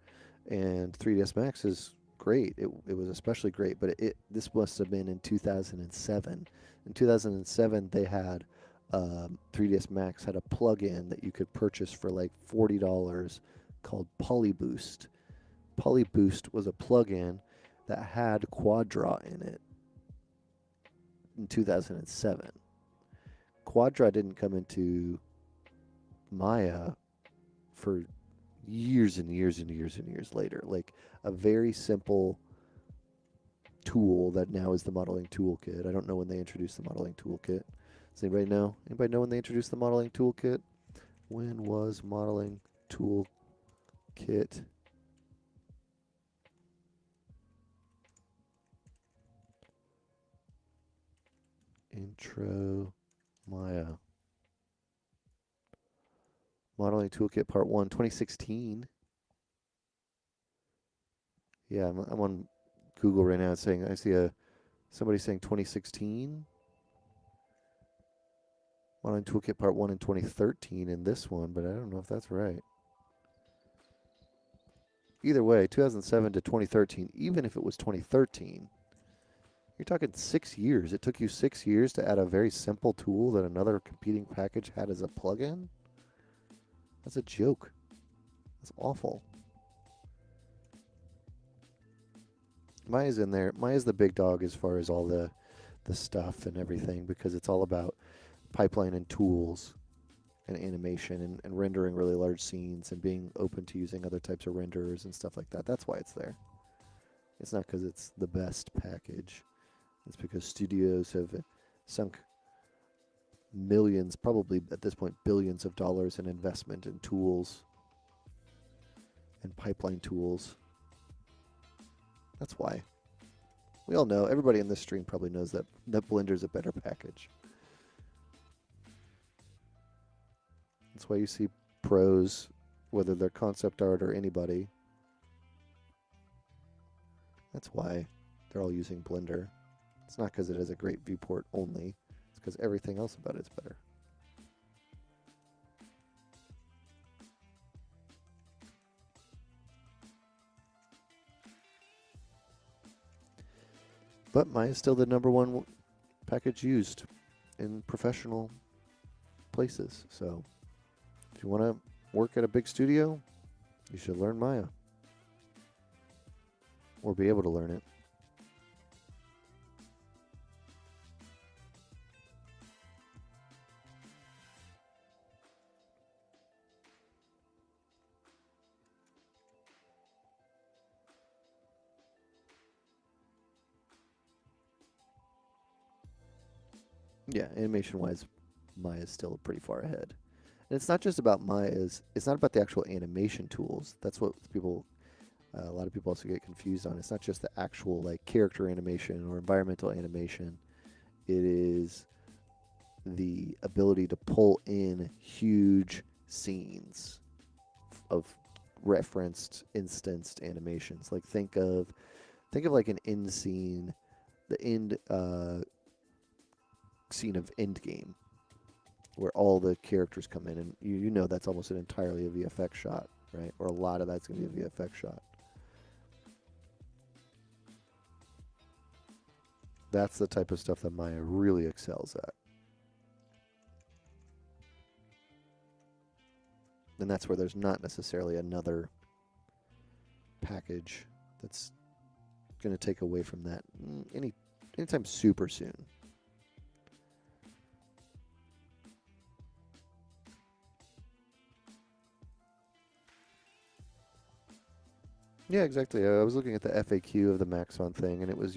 [SPEAKER 1] And 3ds Max is great. It was especially great, but this must have been in 2007. In 2007, they had 3ds Max had a plugin that you could purchase for like $40 called Polyboost. Polyboost was a plugin that had Quadra in it in 2007. Quadra didn't come into Maya for years and years and years and years later. Like a very simple tool that now is the modeling toolkit. I don't know when they introduced the modeling toolkit. Does anybody know? Anybody know when they introduced the modeling toolkit? When was modeling toolkit? Intro Maya. Modeling Toolkit Part 1, 2016. Yeah, I'm on Google right now saying, I see somebody saying 2016. Modeling Toolkit Part 1 in 2013 in this one, but I don't know if that's right. Either way, 2007 to 2013, even if it was 2013, you're talking 6 years. It took you 6 years to add a very simple tool that another competing package had as a plugin? That's a joke. That's awful. Maya's in there. Maya's the big dog as far as all the stuff and everything because it's all about pipeline and tools and animation and rendering really large scenes and being open to using other types of renderers and stuff like that. That's why it's there. It's not because it's the best package. It's because studios have sunk millions, probably at this point billions of dollars in investment in tools and pipeline tools. That's why. We all know, everybody in this stream probably knows that Blender's a better package. That's why you see pros, whether they're concept art or anybody. That's why they're all using Blender. It's not because it has a great viewport only. It's because everything else about it's better. But Maya is still the #1 package used in professional places. So if you want to work at a big studio, you should learn Maya. Or be able to learn it. Yeah, animation-wise, Maya is still pretty far ahead. And it's not just about Maya's. It's not about the actual animation tools. That's what a lot of people also get confused on. It's not just the actual like character animation or environmental animation. It is the ability to pull in huge scenes of referenced, instanced animations. Like think of like an end scene, the end scene of Endgame, where all the characters come in, and you know that's almost an entirely a VFX shot, right? Or a lot of that's going to be a VFX shot. That's the type of stuff that Maya really excels at. And that's where there's not necessarily another package that's going to take away from that anytime super soon. Yeah, exactly. I was looking at the FAQ of the Maxon thing, and it was,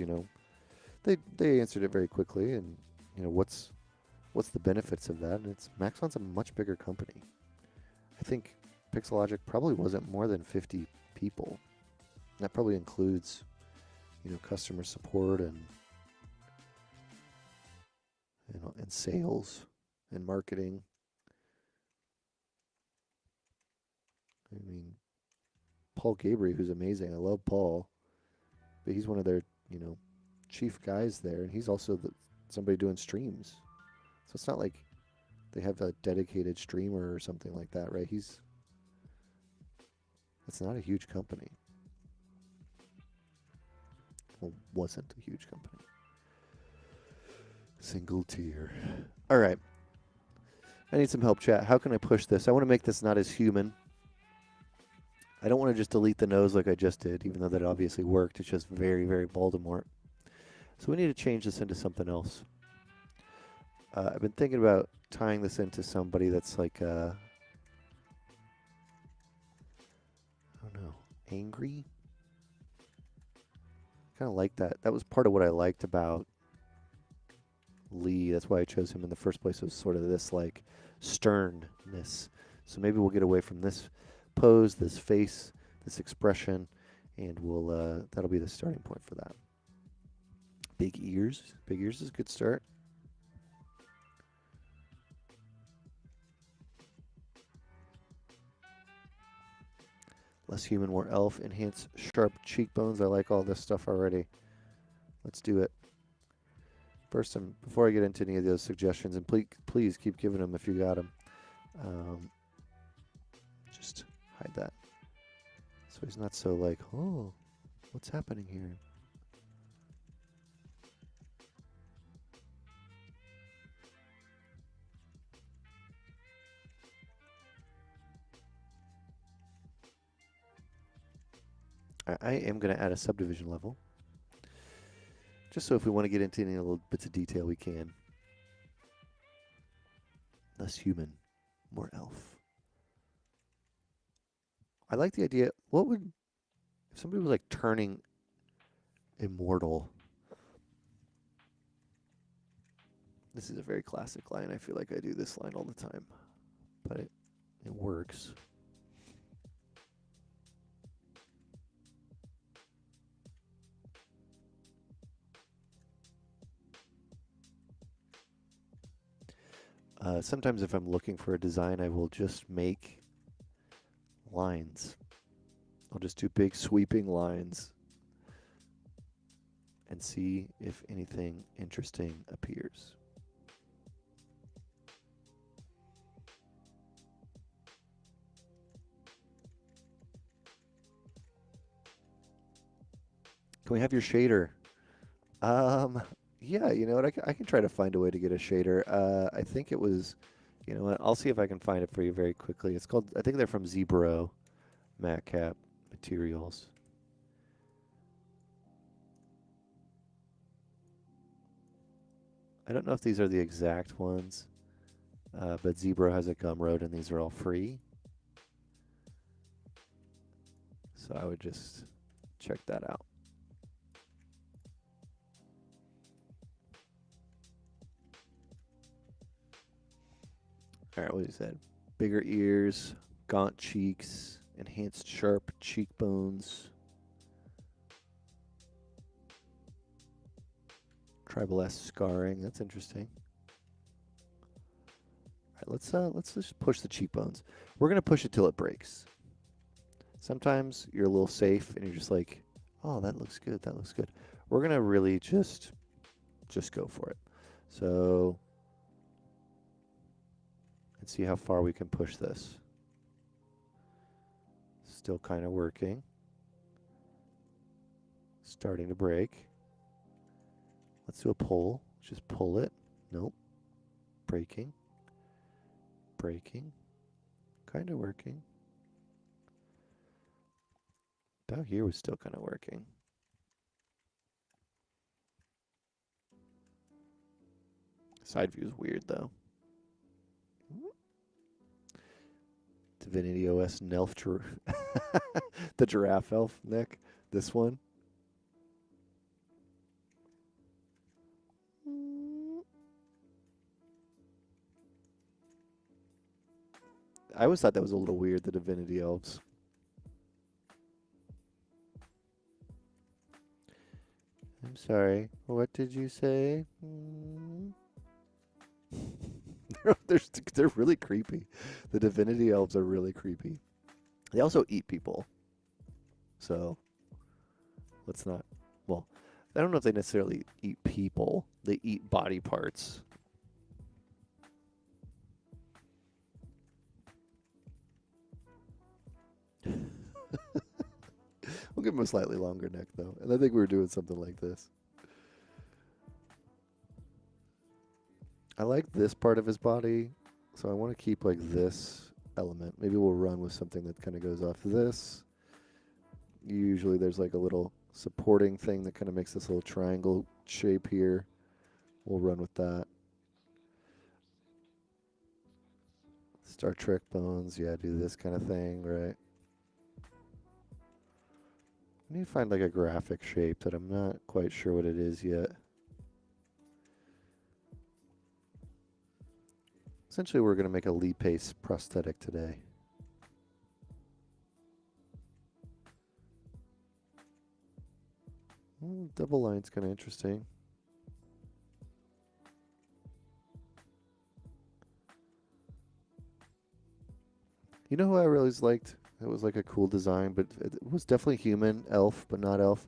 [SPEAKER 1] they answered it very quickly, and what's the benefits of that? And it's Maxon's a much bigger company. I think Pixelogic probably wasn't more than 50 people. That probably includes, customer support and and sales and marketing. I mean, Paul Gabriel, who's amazing. I love Paul, but he's one of their, chief guys there, and he's also somebody doing streams. So it's not like they have a dedicated streamer or something like that, right? It's not a huge company. Well, wasn't a huge company. Single tier. All right. I need some help, chat. How can I push this? I want to make this not as human. I don't want to just delete the nose like I just did, even though that obviously worked. It's just very, very Voldemort. So we need to change this into something else. I've been thinking about tying this into somebody that's like, I don't know, angry? Kind of like that. That was part of what I liked about Lee. That's why I chose him in the first place, was sort of this like sternness. So maybe we'll get away from this pose, this face, this expression, and we'll that'll be the starting point for that. Big ears. Big ears is a good start. Less human, more elf. Enhance sharp cheekbones. I like all this stuff already. Let's do it. First, before I get into any of those suggestions, and please keep giving them if you got them. Just hide that. So he's not so like, oh, what's happening here? I am going to add a subdivision level. Just so if we want to get into any little bits of detail, we can. Less human, more elf. I like the idea. What would, if somebody was like turning immortal? This is a very classic line. I feel like I do this line all the time, but it works. Sometimes if I'm looking for a design, I will just make lines. I'll just do big sweeping lines and see if anything interesting appears. Can we have your shader? Yeah, you know what? I can try to find a way to get a shader. I think it was, you know what? I'll see if I can find it for you very quickly. It's called, I think they're from ZBrush, Matcap Materials. I don't know if these are the exact ones, but ZBrush has a Gumroad and these are all free. So I would just check that out. All right, what he said. Bigger ears, gaunt cheeks, enhanced sharp cheekbones. Tribal-esque scarring. That's interesting. All right, let's just push the cheekbones. We're gonna push it till it breaks. Sometimes you're a little safe and you're just like, oh, that looks good. That looks good. We're gonna really just go for it. So let's see how far we can push this. Still kind of working. Starting to break. Let's do a pull. Just pull it. Nope. Breaking. Breaking. Kind of working. Down here was still kind of working. Side view is weird though. Divinity OS Nelf the giraffe elf neck. This one. I always thought that was a little weird, the Divinity elves. I'm sorry. What did you say? They're really creepy. The Divinity elves are really creepy. They also eat people. So let's not. Well, I don't know if they necessarily eat people. They eat body parts. We'll give him a slightly longer neck though, and I think we were doing something like this. I like this part of his body, so I want to keep like this element. Maybe we'll run with something that kind of goes off this. Usually there's like a little supporting thing that kind of makes this little triangle shape here. We'll run with that. Star Trek bones, yeah, do this kind of thing, right? I need to find like a graphic shape that I'm not quite sure what it is yet. Essentially, we're going to make a Lee Pace prosthetic today. Double line's kind of interesting. You know who I really liked? It was like a cool design, but it was definitely human, elf, but not elf.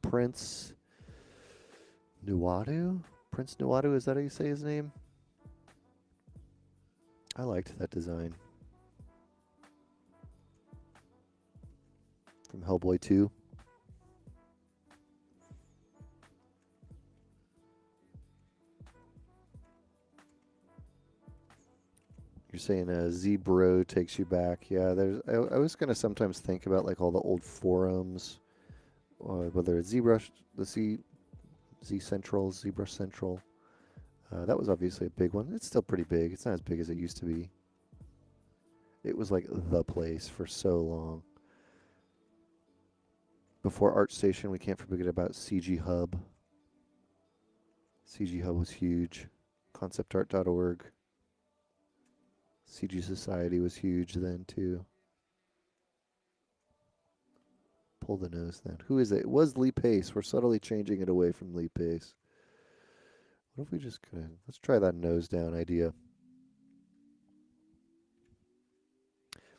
[SPEAKER 1] Prince Nuadu? Prince Nuadu, is that how you say his name? I liked that design. From Hellboy 2. You're saying ZBrush takes you back. Yeah, I was going to sometimes think about like all the old forums, whether it's ZBrush, the Z Central, ZBrush Central. That was obviously a big one. It's still pretty big. It's not as big as it used to be. It was like the place for so long. Before ArtStation, we can't forget about CG Hub. CG Hub was huge. ConceptArt.org. CG Society was huge then too. Pull the nose then. Who is it? It was Lee Pace. We're subtly changing it away from Lee Pace. What if we just could? Let's try that nose down idea.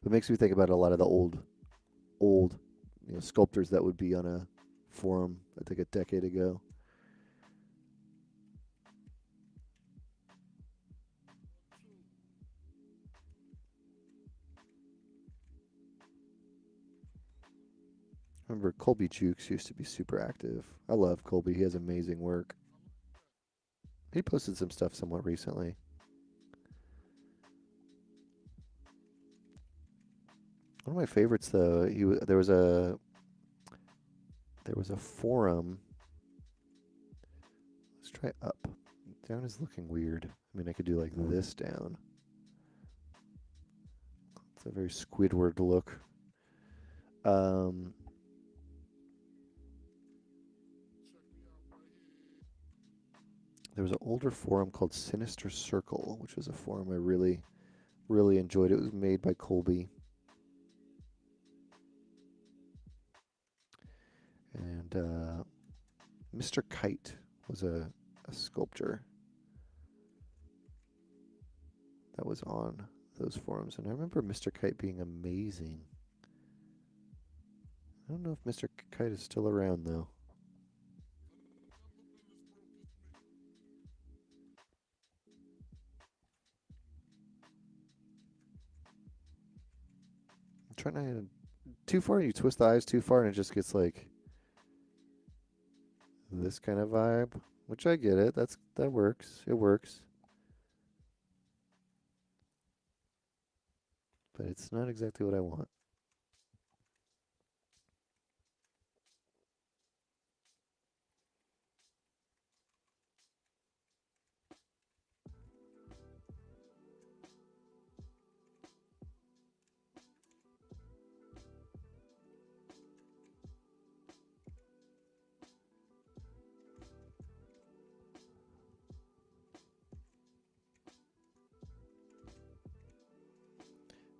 [SPEAKER 1] It makes me think about a lot of the old sculptors that would be on a forum, I think a decade ago. Remember, Colby Jukes used to be super active. I love Colby. He has amazing work. He posted some stuff somewhat recently. One of my favorites, though, there was a forum. Let's try up. Down is looking weird. I mean, I could do like this down. It's a very Squidward look. There was an older forum called Sinister Circle, which was a forum I really Really enjoyed it. It was made by Colby. And Mr. Kite was a sculptor that was on those forums. And I remember Mr. Kite being amazing. I don't know if Mr. Kite is still around, though. I'm trying to... Too far, you twist the eyes too far, and it just gets like this kind of vibe. Which I get it. That works. It works. But it's not exactly what I want.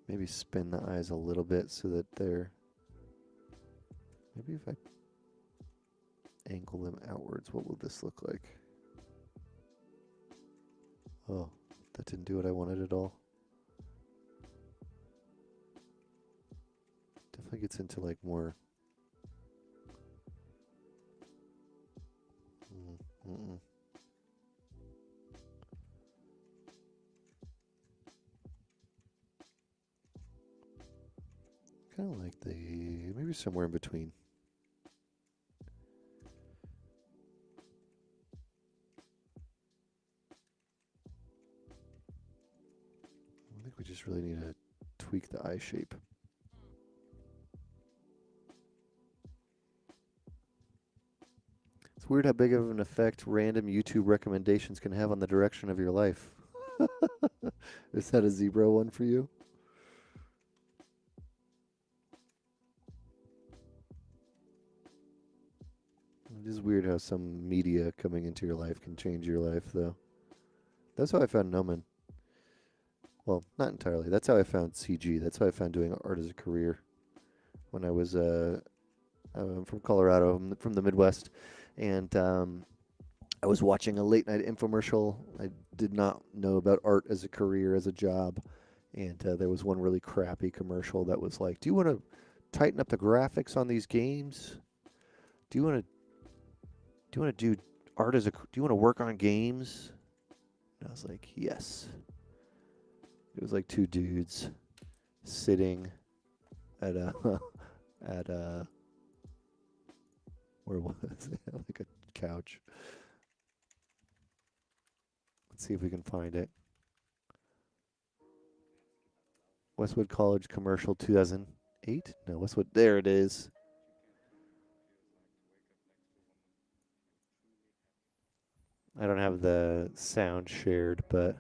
[SPEAKER 1] Maybe spin the eyes a little bit so that they're... Maybe if I angle them outwards, what will this look like? Oh, that didn't do what I wanted at all. Definitely gets into like more... Kind of like maybe somewhere in between. I think we just really need to tweak the eye shape. It's weird how big of an effect random YouTube recommendations can have on the direction of your life. Is that a ZBrush one for you? It is weird how some media coming into your life can change your life, though. That's how I found Gnomon. Well, not entirely. That's how I found CG. That's how I found doing art as a career. When I was from Colorado, from the Midwest, and I was watching a late night infomercial. I did not know about art as a career, as a job, and there was one really crappy commercial that was like, "Do you want to tighten up the graphics on these games? Do you want to do art as a? Do you want to work on games?" And I was like, "Yes." It was like two dudes sitting at a at a where was it? Like a couch. Let's see if we can find it. Westwood College commercial 2008? No, Westwood. There it is. I don't have the sound shared, but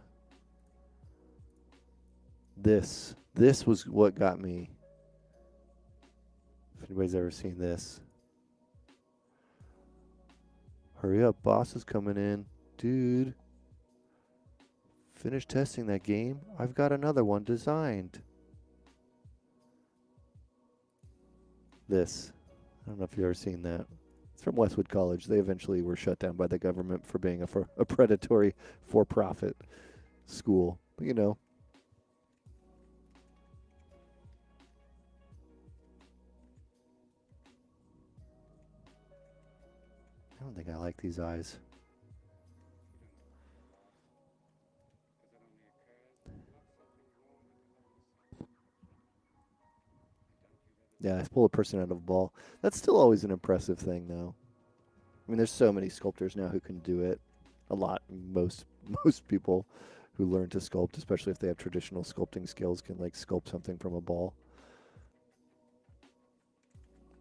[SPEAKER 1] this was what got me. If anybody's ever seen this. Hurry up, boss is coming in. Dude. Finish testing that game. I've got another one designed. This. I don't know if you've ever seen that. It's from Westwood College. They eventually were shut down by the government for being a predatory for-profit school. But, you know. I don't think I like these eyes. Yeah, I pull a person out of a ball. That's still always an impressive thing, though. I mean, there's so many sculptors now who can do it. A lot. Most people who learn to sculpt, especially if they have traditional sculpting skills, can like sculpt something from a ball.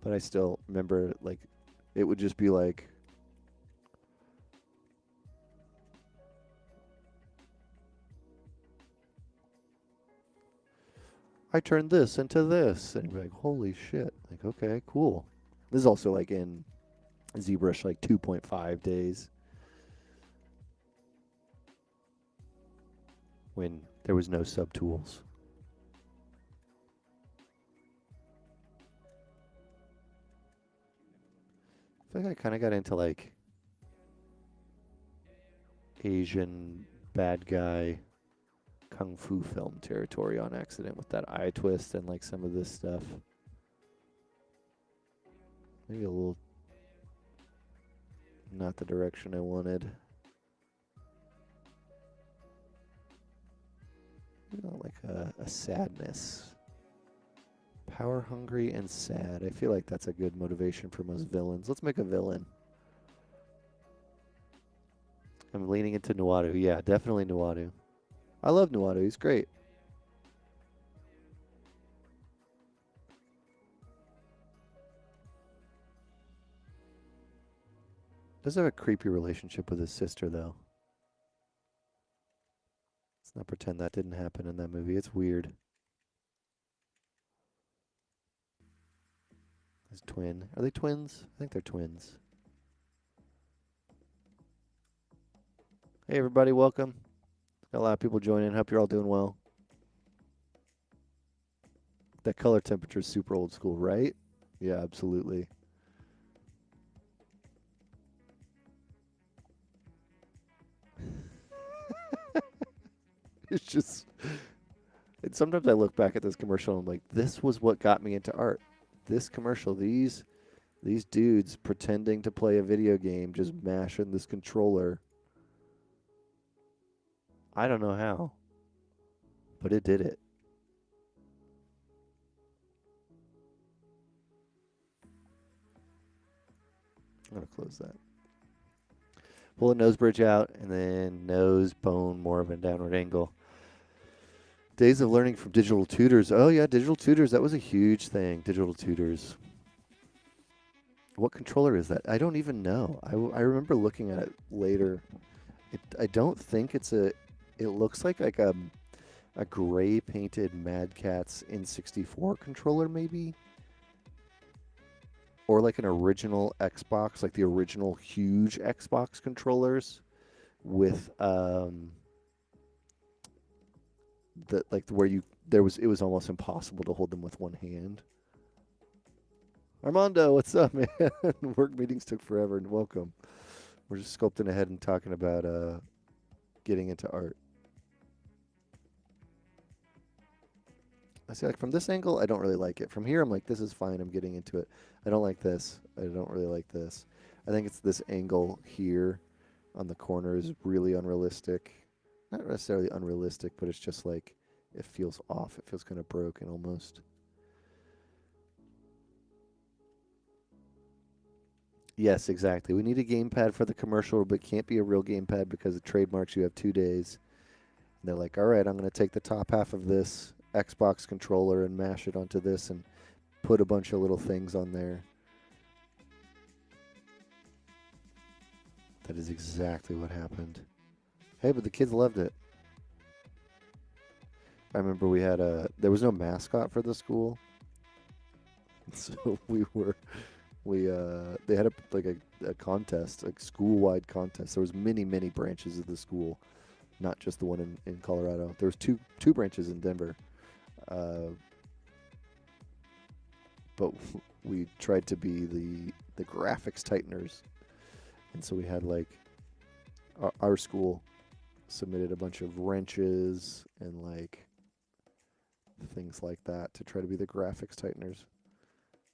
[SPEAKER 1] But I still remember, like, it would just be like, I turned this into this, and you'd be like, holy shit! Like, okay, cool. This is also like in ZBrush, like 2.5 days, when There was no subtools. I feel like I kind of got into like Asian bad guy kung fu film territory on accident with that eye twist and like some of this stuff. Maybe a little not the direction I wanted. Like a sadness. Power hungry and sad. I feel like that's a good motivation for most villains. Let's make a villain. I'm leaning into Nuadu. Yeah, definitely Nuadu. I love Nuadu. He's great. Does have a creepy relationship with his sister, though. Let's not pretend that didn't happen in that movie. It's weird. His twin. Are they twins? I think they're twins. Hey, everybody. Welcome. Got a lot of people joining. Hope you're all doing well. That color temperature is super old school, right? Yeah, absolutely. It's just, and sometimes I look back at this commercial and I'm like, this was what got me into art. This commercial, these dudes pretending to play a video game, just mashing this controller. I don't know how, but it did it. I'm going to close that. Pull the nose bridge out and then nose, bone, more of a downward angle. Days of learning from digital tutors. Oh, yeah, digital tutors. That was a huge thing, digital tutors. What controller is that? I don't even know. I remember looking at it later. I don't think it's a... It looks like a gray painted Mad Catz N64 controller, maybe? Or like an original Xbox, like the original huge Xbox controllers with the like where you it was almost impossible to hold them with one hand. Armando, what's up, man? Work meetings took forever, and welcome. We're just sculpting ahead and talking about getting into art. I see, like from this angle, I don't really like it. From here, I'm like, this is fine. I'm getting into it. I don't like this. I don't really like this. I think it's this angle here on the corner is really unrealistic. Not necessarily unrealistic, but it's just like it feels off. It feels kind of broken almost. Yes, exactly. We need a gamepad for the commercial, but it can't be a real gamepad because of trademarks. You have 2 days. And they're like, all right, I'm going to take the top half of this Xbox controller and mash it onto this and put a bunch of little things on there. That is exactly what happened. Hey, but the kids loved it. I remember there was no mascot for the school. So they had a contest, like school-wide contest. There was many branches of the school, not just the one in Colorado. There was two branches in Denver. But we tried to be the graphics tighteners. And so we had like our school submitted a bunch of wrenches and like things like that to try to be the graphics tighteners.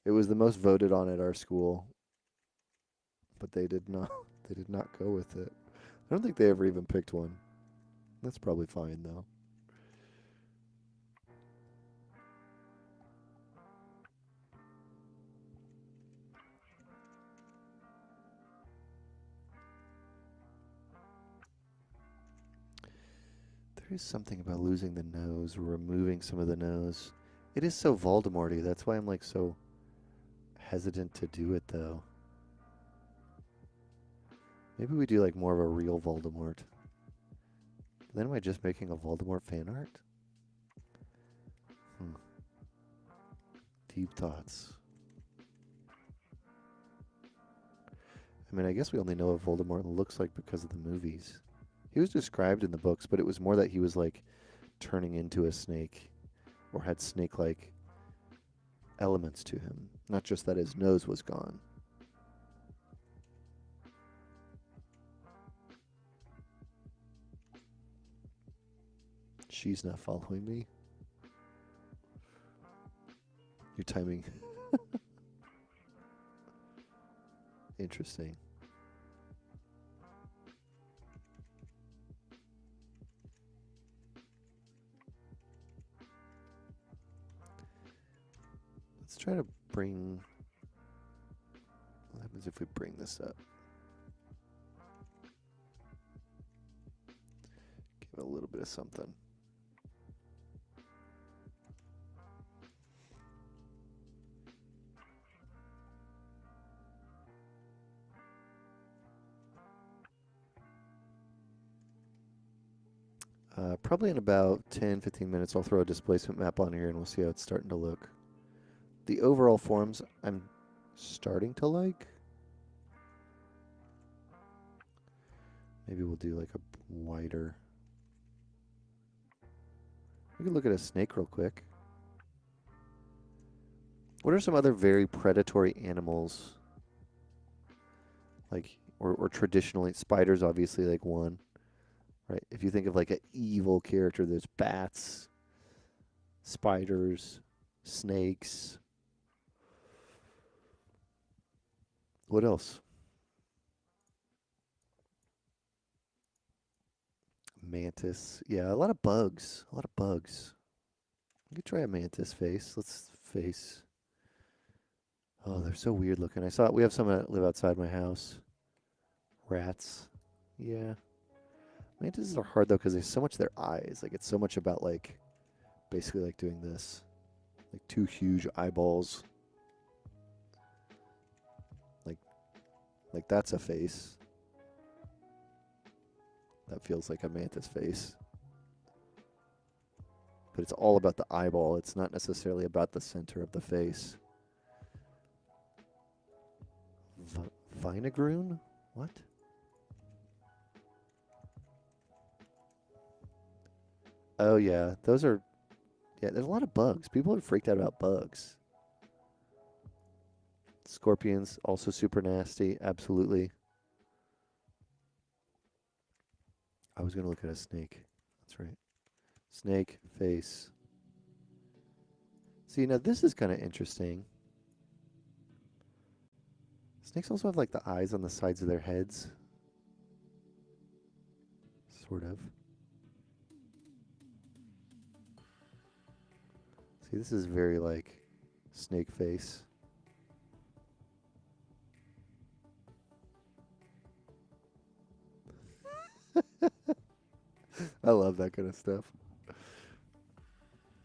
[SPEAKER 1] It was the most voted on at our school, but they did not go with it. I don't think they ever even picked one. That's probably fine though. There is something about losing the nose, or removing some of the nose. It is so Voldemorty. That's why I'm like so hesitant to do it though. Maybe we do like more of a real Voldemort. Then am I just making a Voldemort fan art? Deep thoughts. I mean, I guess we only know what Voldemort looks like because of the movies. He was described in the books, but it was more that he was like turning into a snake or had snake-like elements to him, not just that his nose was gone. She's not following me. Your timing. Interesting. Let's try to bring... What happens if we bring this up? Give it a little bit of something. Probably in about 10, 15 minutes, I'll throw a displacement map on here and we'll see how it's starting to look. The overall forms I'm starting to like. Maybe we'll do like a wider. We can look at a snake real quick. What are some other very predatory animals? Like, or traditionally, spiders obviously like one. Right? If you think of like an evil character, there's bats, spiders, snakes. What else? Mantis. Yeah, a lot of bugs. A lot of bugs. We could try a mantis face. Let's face. Oh, they're so weird looking. I saw we have some that live outside my house. Rats. Yeah. Mantises are hard though because there's so much their eyes. Like it's so much about like basically like doing this. Like two huge eyeballs. Like that's a face. That feels like a mantis face. But it's all about the eyeball. It's not necessarily about the center of the face. Vinegroon? What? Oh yeah, those are... Yeah, there's a lot of bugs. People are freaked out about bugs. Scorpions, also super nasty. Absolutely. I was going to look at a snake. That's right. Snake, face. See, now this is kind of interesting. Snakes also have like the eyes on the sides of their heads. Sort of. See, this is very like snake face. I love that kind of stuff.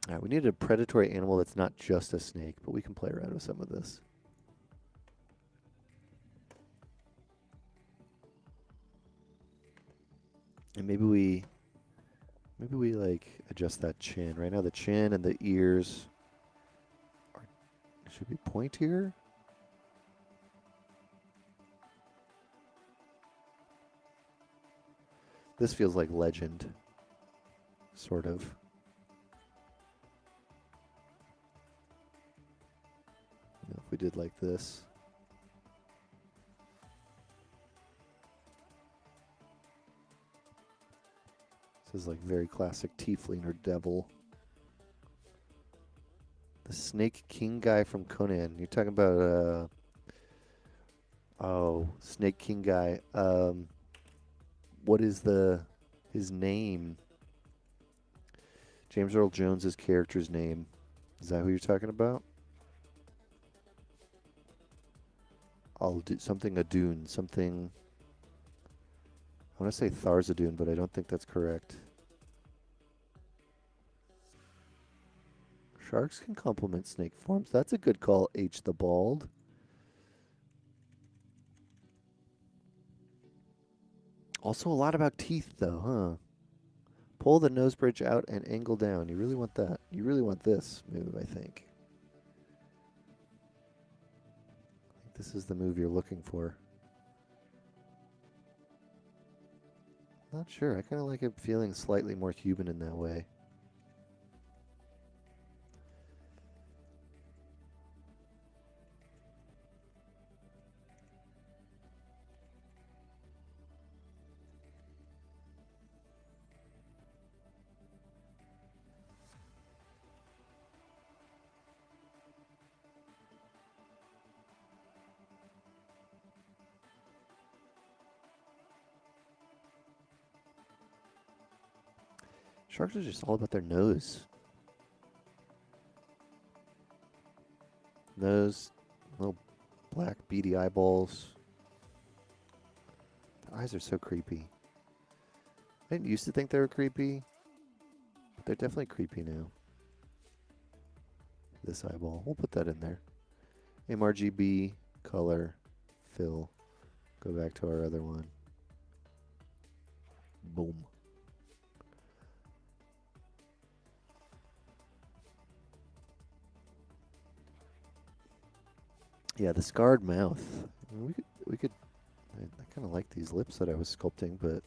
[SPEAKER 1] All right, we need a predatory animal that's not just a snake, but we can play around with some of this. And maybe we like adjust that chin. Right now the chin and the ears should be pointier. This feels like Legend, sort of. You know, if we did like this. This is like very classic tiefling or devil. The Snake King guy from Conan. You're talking about oh, Snake King guy. What is his name? James Earl Jones's character's name. Is that who you're talking about? I'll do something Adun, something. I want to say Tharzadun, but I don't think that's correct. Sharks can complement snake forms. That's a good call, H the Bald. Also a lot about teeth, though, huh? Pull the nose bridge out and angle down. You really want that. You really want this move, I think. This is the move you're looking for. Not sure. I kind of like it feeling slightly more human in that way. Sharks are just all about their nose. Nose, little black beady eyeballs. The eyes are so creepy. I didn't used to think they were creepy, but they're definitely creepy now. This eyeball, we'll put that in there. MRGB, color, fill. Go back to our other one. Boom. Yeah, the scarred mouth. I mean, we could. I kind of like these lips that I was sculpting, but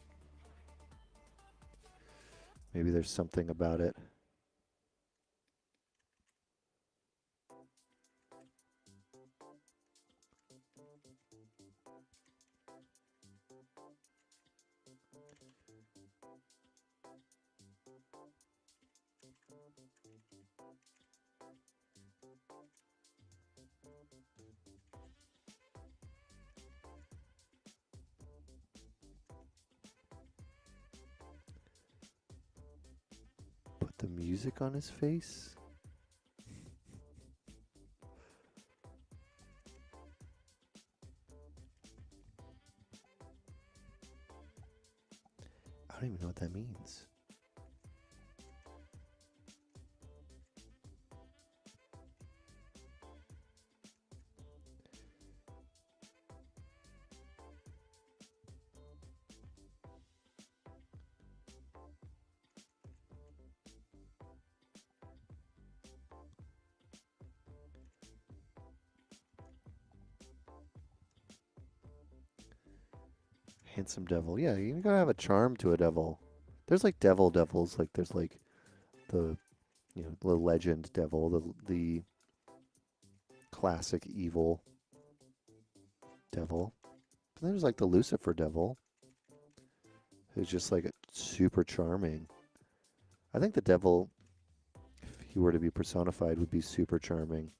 [SPEAKER 1] maybe there's something about it. Put the music on his face. I don't even know what that means. Handsome devil. Yeah, you gotta have a charm to a devil. There's like devils. Like there's like the the legend devil, the classic evil devil. But then there's like the Lucifer devil, who's just like super charming. I think the devil, if he were to be personified, would be super charming.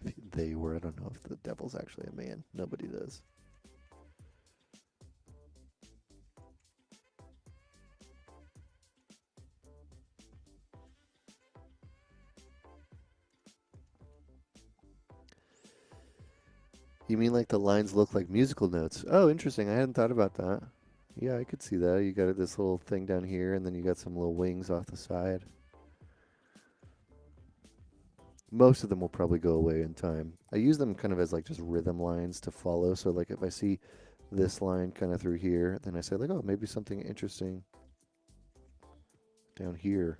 [SPEAKER 1] If they were, I don't know if the devil's actually a man. Nobody does. You mean like the lines look like musical notes? Oh, interesting. I hadn't thought about that. Yeah, I could see that. You got this little thing down here, and then you got some little wings off the side. Most of them will probably go away in time. I use them kind of as like just rhythm lines to follow. So like if I see this line kind of through here, then I say like, oh, maybe something interesting down here.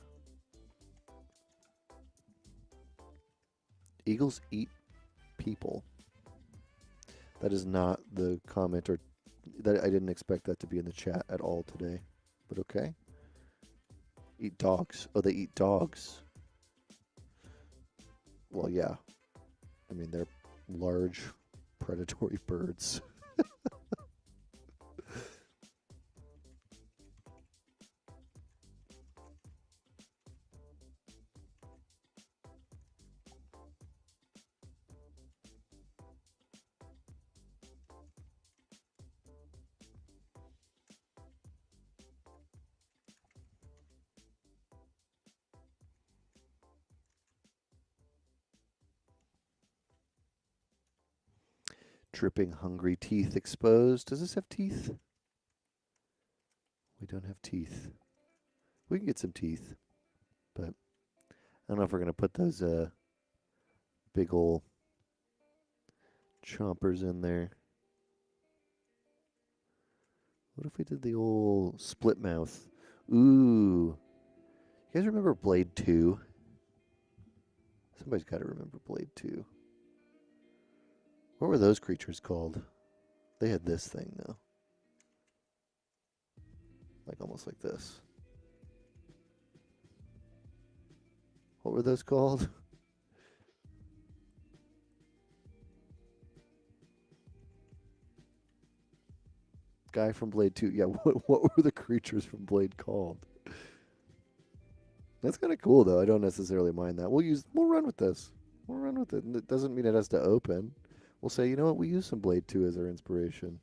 [SPEAKER 1] Eagles eat people. That is not the comment, or that I didn't expect that to be in the chat at all today. But okay. Eat dogs. Oh, they eat dogs. Well, yeah. I mean, they're large predatory birds. Dripping hungry teeth exposed. Does this have teeth? We don't have teeth. We can get some teeth, but I don't know if we're going to put those big ol' chompers in there. What if we did the old split mouth? Ooh. You guys remember Blade 2? Somebody's got to remember Blade 2. What were those creatures called? They had this thing, though. Like almost like this. What were those called? Guy from Blade 2. Yeah, what were the creatures from Blade called? That's kind of cool, though. I don't necessarily mind that. We'll run with this. We'll run with it. And it doesn't mean it has to open. We'll say, you know what? We use some Blade 2 as our inspiration.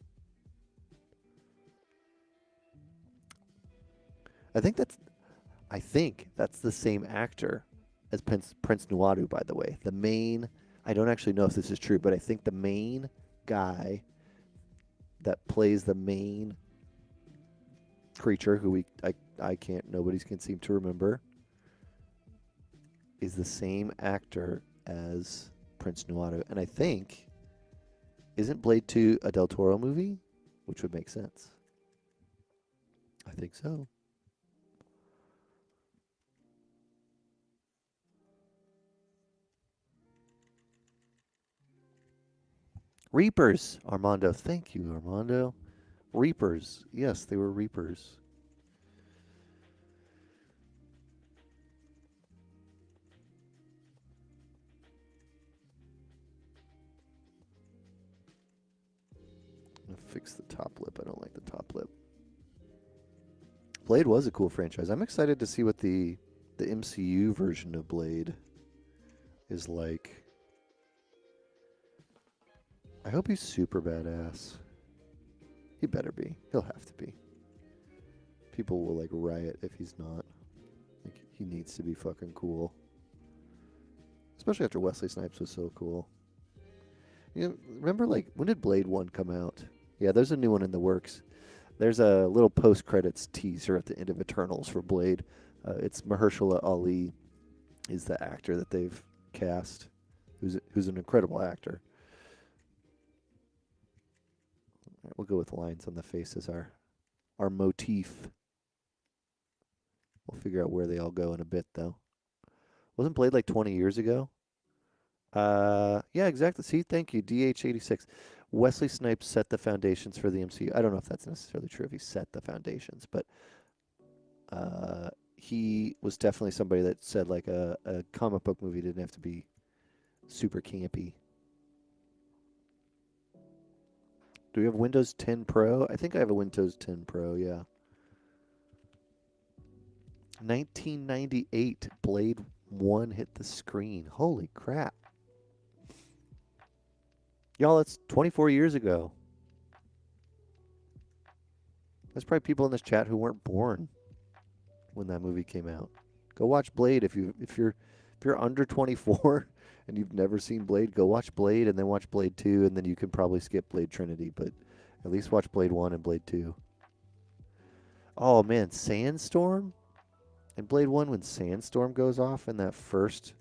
[SPEAKER 1] I think that's I think that's the same actor as Prince Nuadu, by the way. The main, I don't actually know if this is true, but I think the main guy that plays the main creature, who I can't, nobody can seem to remember, is the same actor as Prince Nuadu. And I think, isn't Blade 2 a Del Toro movie? Which would make sense. I think so. Reapers, Armando. Thank you, Armando. Reapers. Yes, they were Reapers. I'm gonna fix the top lip. I don't like the top lip. Blade was a cool franchise. I'm excited to see what the MCU version of Blade is like. I hope he's super badass. He better be. He'll have to be. People will like riot if he's not. Like, he needs to be fucking cool. Especially after Wesley Snipes was so cool. You know, remember, like, when did Blade 1 come out? Yeah, there's a new one in the works. There's a little post-credits teaser at the end of Eternals for Blade. It's Mahershala Ali is the actor that they've cast, who's an incredible actor. All right, we'll go with lines on the face as our motif. We'll figure out where they all go in a bit, though. Wasn't Blade like 20 years ago? Yeah, exactly. See, thank you, DH86. Wesley Snipes set the foundations for the MCU. I don't know if that's necessarily true if he set the foundations, but he was definitely somebody that said like a comic book movie didn't have to be super campy. Do we have Windows 10 Pro? I think I have a Windows 10 Pro, yeah. 1998, Blade 1 hit the screen. Holy crap. Y'all, it's 24 years ago. There's probably people in this chat who weren't born when that movie came out. Go watch Blade if you're under 24 and you've never seen Blade, go watch Blade and then watch Blade 2 and then you can probably skip Blade Trinity, but at least watch Blade 1 and Blade 2. Oh man, Sandstorm? In Blade 1 when Sandstorm goes off in that first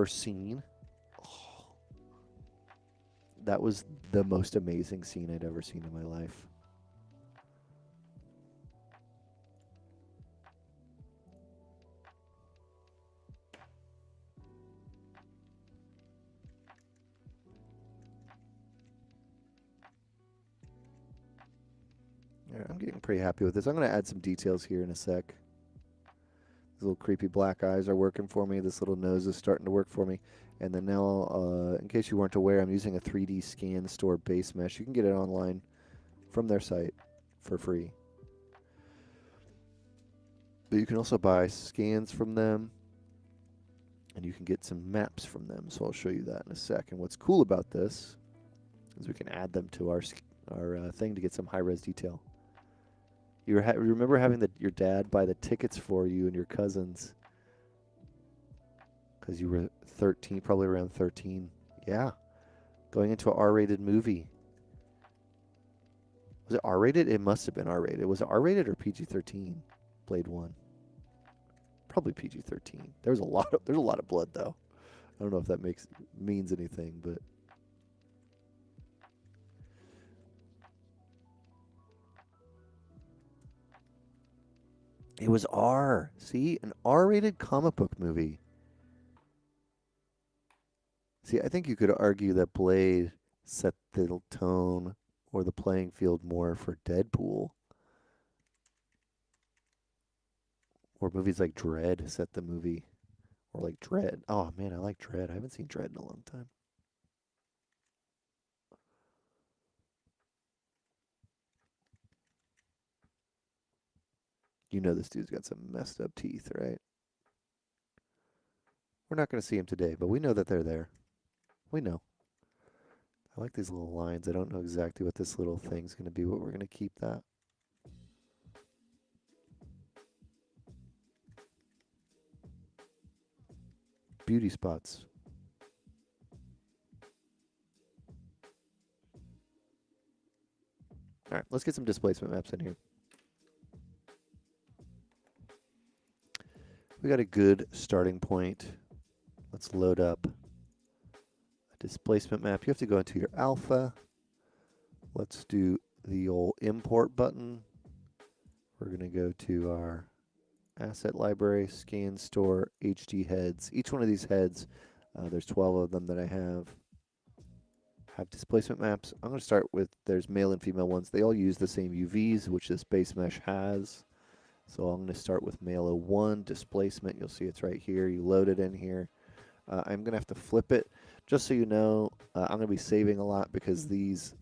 [SPEAKER 1] scene. Oh, that was the most amazing scene I'd ever seen in my life. All right, I'm getting pretty happy with this. I'm going to add some details here in a sec. These little creepy black eyes are working for me. This little nose is starting to work for me. And then now, in case you weren't aware, I'm using a 3D scan store base mesh. You can get it online from their site for free. But you can also buy scans from them, and you can get some maps from them. So I'll show you that in a sec. And what's cool about this is we can add them to our thing to get some high-res detail. You remember having your dad buy the tickets for you and your cousins because you were 13, probably around 13. Yeah, going into an R-rated movie. Was it R-rated? It must have been R-rated. Was it R-rated or PG-13? Blade 1. Probably PG-13. There's a lot of blood though. I don't know if that means anything, but it was R. See, an R-rated comic book movie. See, I think you could argue that Blade set the tone or the playing field more for Deadpool. Or movies like Dread set the movie. Or like Dread. Oh man, I like Dread. I haven't seen Dread in a long time. You know this dude's got some messed up teeth, right? We're not going to see him today, but we know that they're there. We know. I like these little lines. I don't know exactly what this little thing's going to be, but we're going to keep that. beauty spots. All right, let's get some displacement maps in here. We got a good starting point. Let's load up a displacement map. You have to go into your alpha. Let's do the old import button. We're going to go to our asset library, scan, store, HD heads. Each one of these heads, there's 12 of them that I have displacement maps. I'm going to start with, there's male and female ones. They all use the same UVs, which this base mesh has. So I'm going to start with male 01 displacement. You'll see it's right here. You load it in here. I'm going to have to flip it. Just so you know, I'm going to be saving a lot because these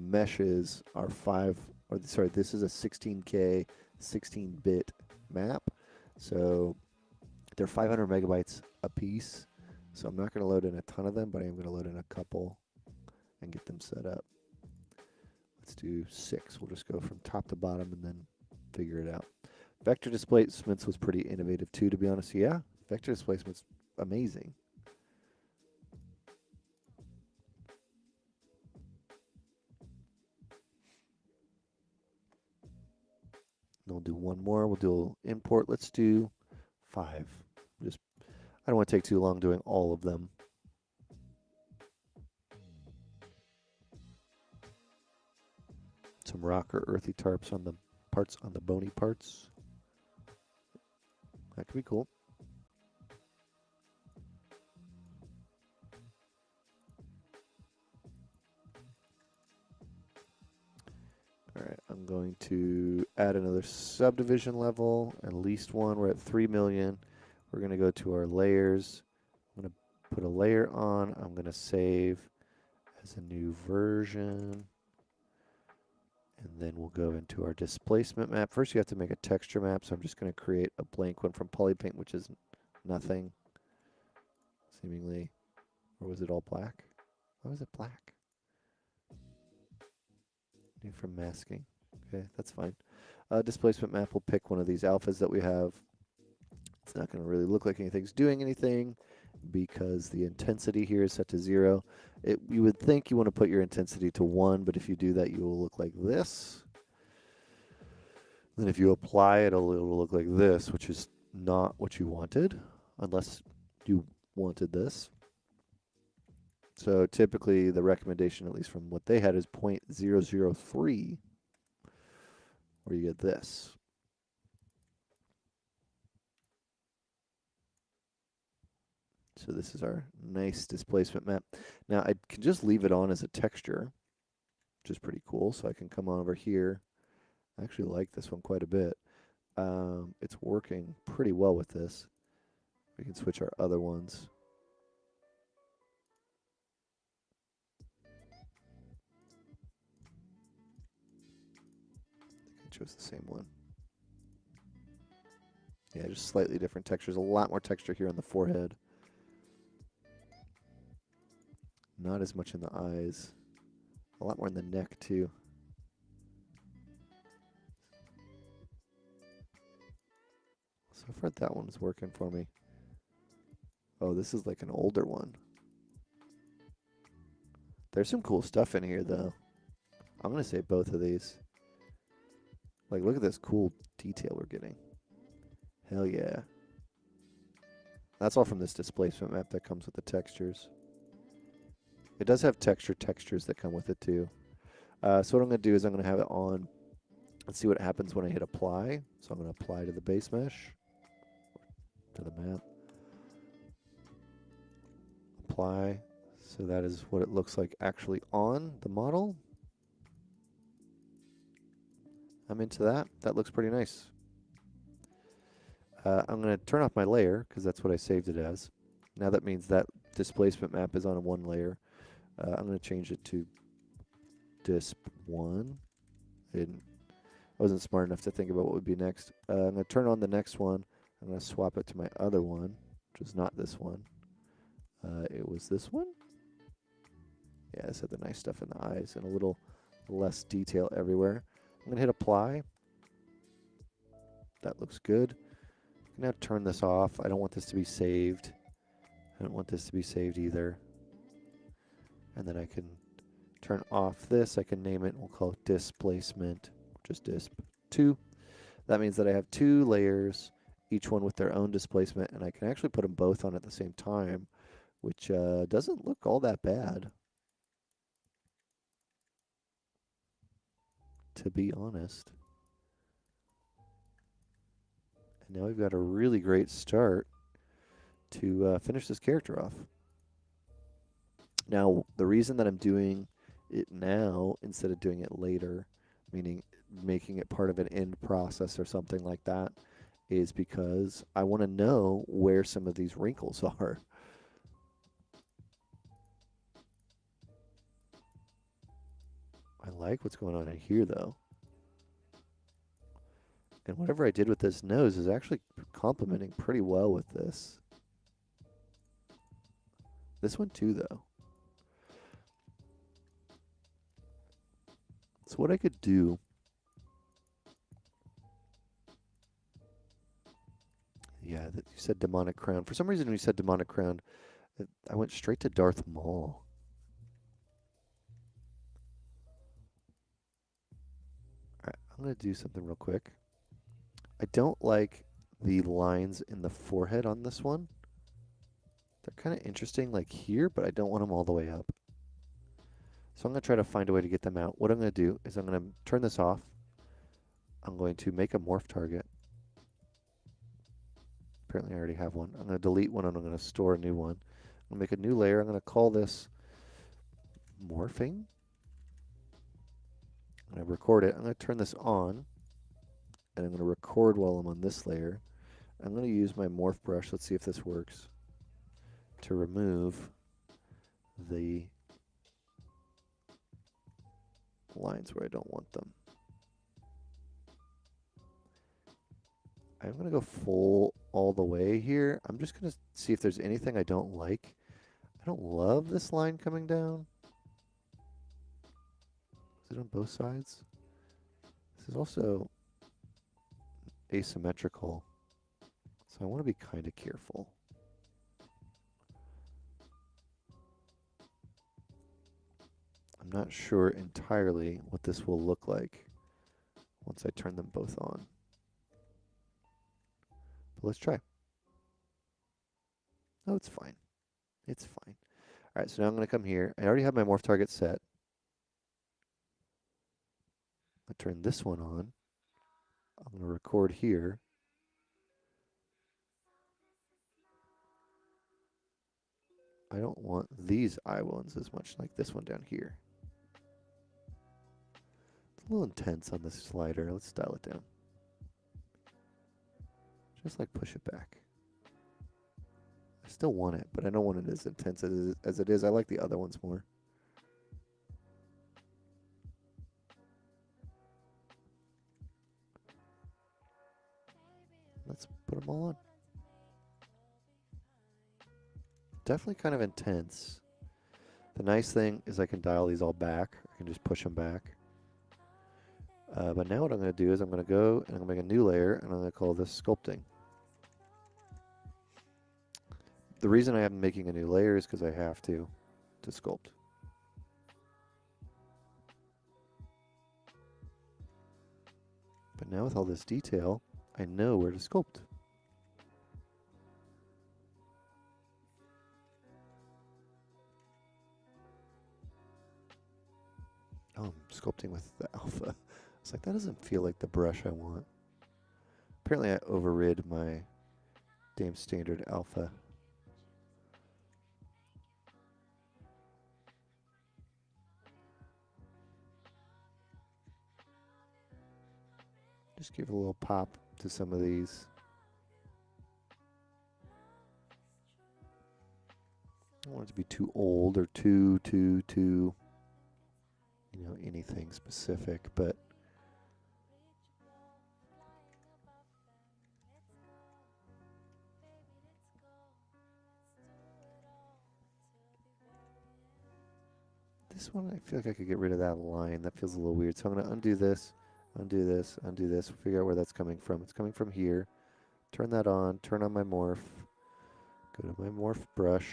[SPEAKER 1] meshes are this is a 16K, 16-bit map. So they're 500 megabytes a piece. So I'm not going to load in a ton of them, but I am going to load in a couple and get them set up. Let's do 6. We'll just go from top to bottom and then figure it out. Vector displacements was pretty innovative too, to be honest. Yeah, vector displacement's amazing. We'll do one more. We'll do import. Let's do 5. I don't want to take too long doing all of them. Some rock or earthy tarps on the parts, on the bony parts. That could be cool. All right, I'm going to add another subdivision level, at least one. We're at 3 million. We're going to go to our layers. I'm going to put a layer on. I'm going to save as a new version. And then we'll go into our displacement map. First, you have to make a texture map. So I'm just going to create a blank one from Polypaint, which is nothing, seemingly. Or was it all black? Why was it black? New from masking. Okay, that's fine. Displacement map, we'll pick one of these alphas that we have. It's not going to really look like anything's doing anything because the intensity here is set to 0. You would think you want to put your intensity to 1, but if you do that, you will look like this. Then if you apply it, it'll look like this, which is not what you wanted, unless you wanted this. So typically the recommendation, at least from what they had, is 0.003, where you get this. So this is our nice displacement map. Now I can just leave it on as a texture, which is pretty cool. So I can come on over here. I actually like this one quite a bit. It's working pretty well with this. We can switch our other ones. I chose the same one. Yeah, just slightly different textures. A lot more texture here on the forehead. Not as much in the eyes. A lot more in the neck, too. So far, that one's working for me. Oh, this is like an older one. There's some cool stuff in here, though. I'm going to say both of these. Like, look at this cool detail we're getting. Hell yeah. That's all from this displacement map that comes with the textures. It does have textures that come with it, too. So what I'm going to do is I'm going to have it on. Let's see what happens when I hit apply. So I'm going to apply to the base mesh, to the map. Apply. So that is what it looks like actually on the model. I'm into that. That looks pretty nice. I'm going to turn off my layer because that's what I saved it as. Now that means that displacement map is on one layer. I'm going to change it to disp1. I wasn't smart enough to think about what would be next. I'm going to turn on the next one. I'm going to swap it to my other one, which is not this one. It was this one? Yeah, this had the nice stuff in the eyes and a little less detail everywhere. I'm going to hit apply. That looks good. I'm going to turn this off. I don't want this to be saved. don't want this to be saved either. And then I can turn off this. I can name it. We'll call it Displacement, just Disp2. That means that I have 2 layers, each one with their own displacement, and I can actually put them both on at the same time, which doesn't look all that bad, to be honest. And now we've got a really great start to finish this character off. Now, the reason that I'm doing it now instead of doing it later, meaning making it part of an end process or something like that, is because I want to know where some of these wrinkles are. I like what's going on in here, though. And whatever I did with this nose is actually complementing pretty well with this. This one too, though. So what I could do, yeah, that you said demonic crown. For some reason, when you said demonic crown, I went straight to Darth Maul. All right, I'm gonna do something real quick. I don't like the lines in the forehead on this one. They're kind of interesting, like here, but I don't want them all the way up. So I'm going to try to find a way to get them out. What I'm going to do is I'm going to turn this off. I'm going to make a morph target. Apparently I already have one. I'm going to delete one and I'm going to store a new one. I'm going to make a new layer. I'm going to call this morphing. I'm going to record it. I'm going to turn this on. And I'm going to record while I'm on this layer. I'm going to use my morph brush. Let's see if this works. To remove the lines where I don't want them. I'm going to go full all the way here. I'm just going to see if there's anything I don't like. I don't love this line coming down. Is it on both sides? This is also asymmetrical, so I want to be kind of careful. I'm not sure entirely what this will look like once I turn them both on. But let's try. Oh, it's fine. It's fine. All right, so now I'm going to come here. I already have my morph target set. I turn this one on. I'm going to record here. I don't want these eye ones as much like this one down here. It's a little intense on this slider. Let's dial it down. Just like push it back. I still want it, but I don't want it as intense as it is. I like the other ones more. Let's put them all on. Definitely kind of intense. The nice thing is I can dial these all back. I can just push them back. But now what I'm going to do is I'm going to go and I'm going to make a new layer and I'm going to call this Sculpting. The reason I am making a new layer is because I have to sculpt. But now with all this detail, I know where to sculpt. Oh, I'm sculpting with the alpha. It's like, that doesn't feel like the brush I want. Apparently I overrid my damn standard alpha. Just give a little pop to some of these. I don't want it to be too old or too, you know, anything specific, but this one, I feel like I could get rid of that line. That feels a little weird. So I'm going to undo this, undo this, undo this. Figure out where that's coming from. It's coming from here. Turn that on. Turn on my morph. Go to my morph brush.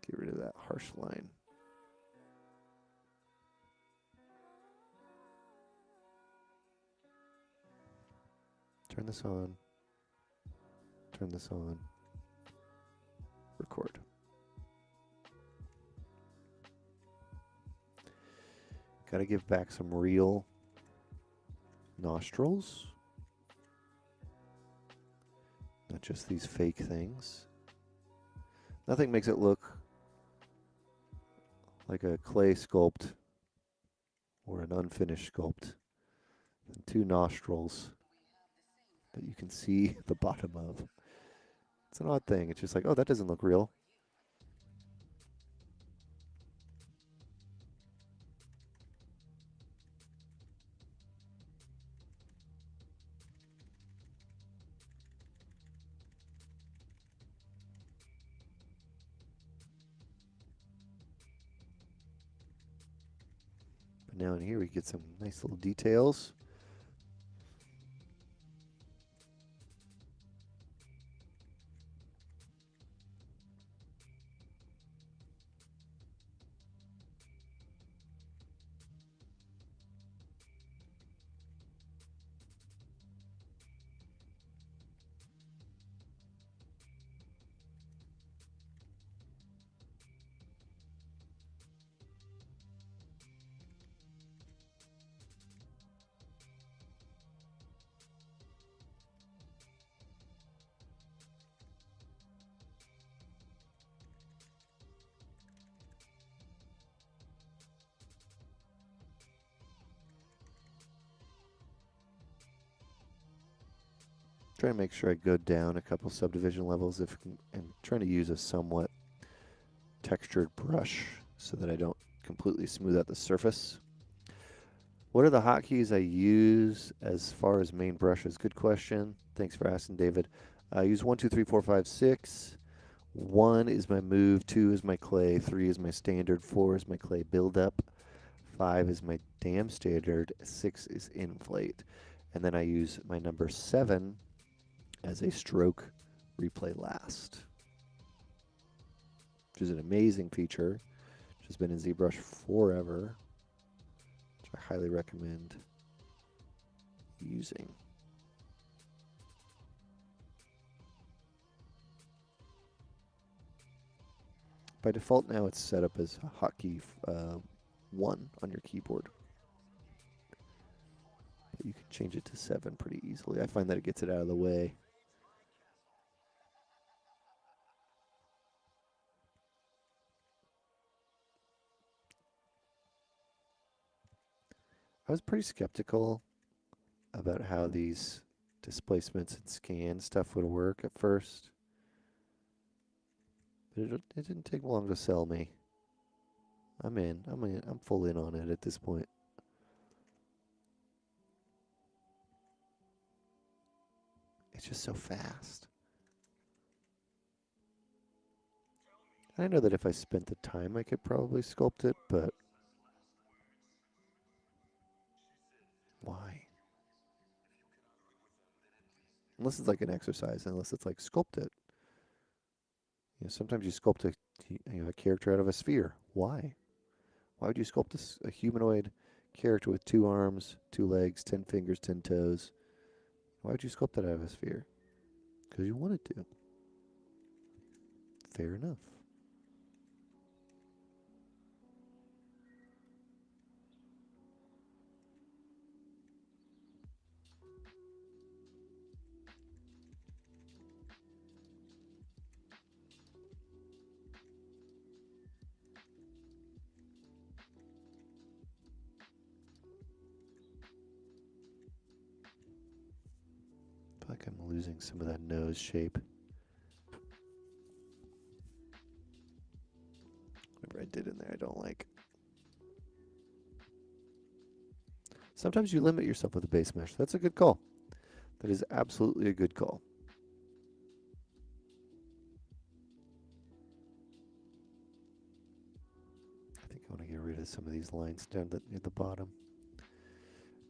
[SPEAKER 1] Get rid of that harsh line. Turn this on. Turn this on. Record. Got to give back some real nostrils. Not just these fake things. Nothing makes it look like a clay sculpt or an unfinished sculpt than two nostrils that you can see the bottom of. It's an odd thing. It's just like, oh, that doesn't look real. But now in here we get some nice little details. Try to make sure I go down a couple subdivision levels and trying to use a somewhat textured brush so that I don't completely smooth out the surface. What are the hotkeys I use as far as main brushes? Good question. Thanks for asking, David. I use 1, 2, 3, 4, 5, 6. 1 is my move, 2 is my clay, 3 is my standard, 4 is my clay buildup, 5 is my dam standard, 6 is inflate. And then I use my number 7 as a stroke replay last, which is an amazing feature, which has been in ZBrush forever, which I highly recommend using. By default now it's set up as hotkey 1 on your keyboard. But you can change it to 7 pretty easily. I find that it gets it out of the way. I was pretty skeptical about how these displacements and scan stuff would work at first. But it didn't take long to sell me. I'm in. I'm full in on it at this point. It's just so fast. I know that if I spent the time, I could probably sculpt it, but why? Unless it's like an exercise, unless it's like sculpt it. You know, sometimes you sculpt a character out of a sphere. Why? Why would you sculpt a humanoid character with 2 arms, 2 legs, 10 fingers, 10 toes? Why would you sculpt that out of a sphere? Because you wanted to. Fair enough. I feel like I'm losing some of that nose shape. Whatever I did in there, I don't like. Sometimes you limit yourself with a base mesh. That's a good call. That is absolutely a good call. I think I want to get rid of some of these lines down near the bottom.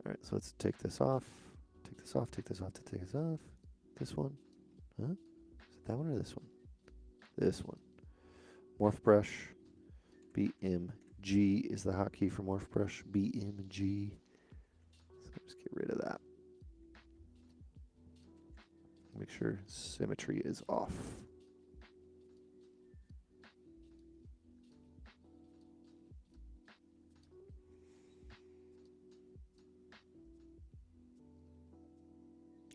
[SPEAKER 1] All right, so let's take this off, take this off, take this off, take this off. This one? Huh? Is it that one or this one? This one. Morph brush. BMG is the hotkey for morph brush. BMG. So let's get rid of that. Make sure symmetry is off.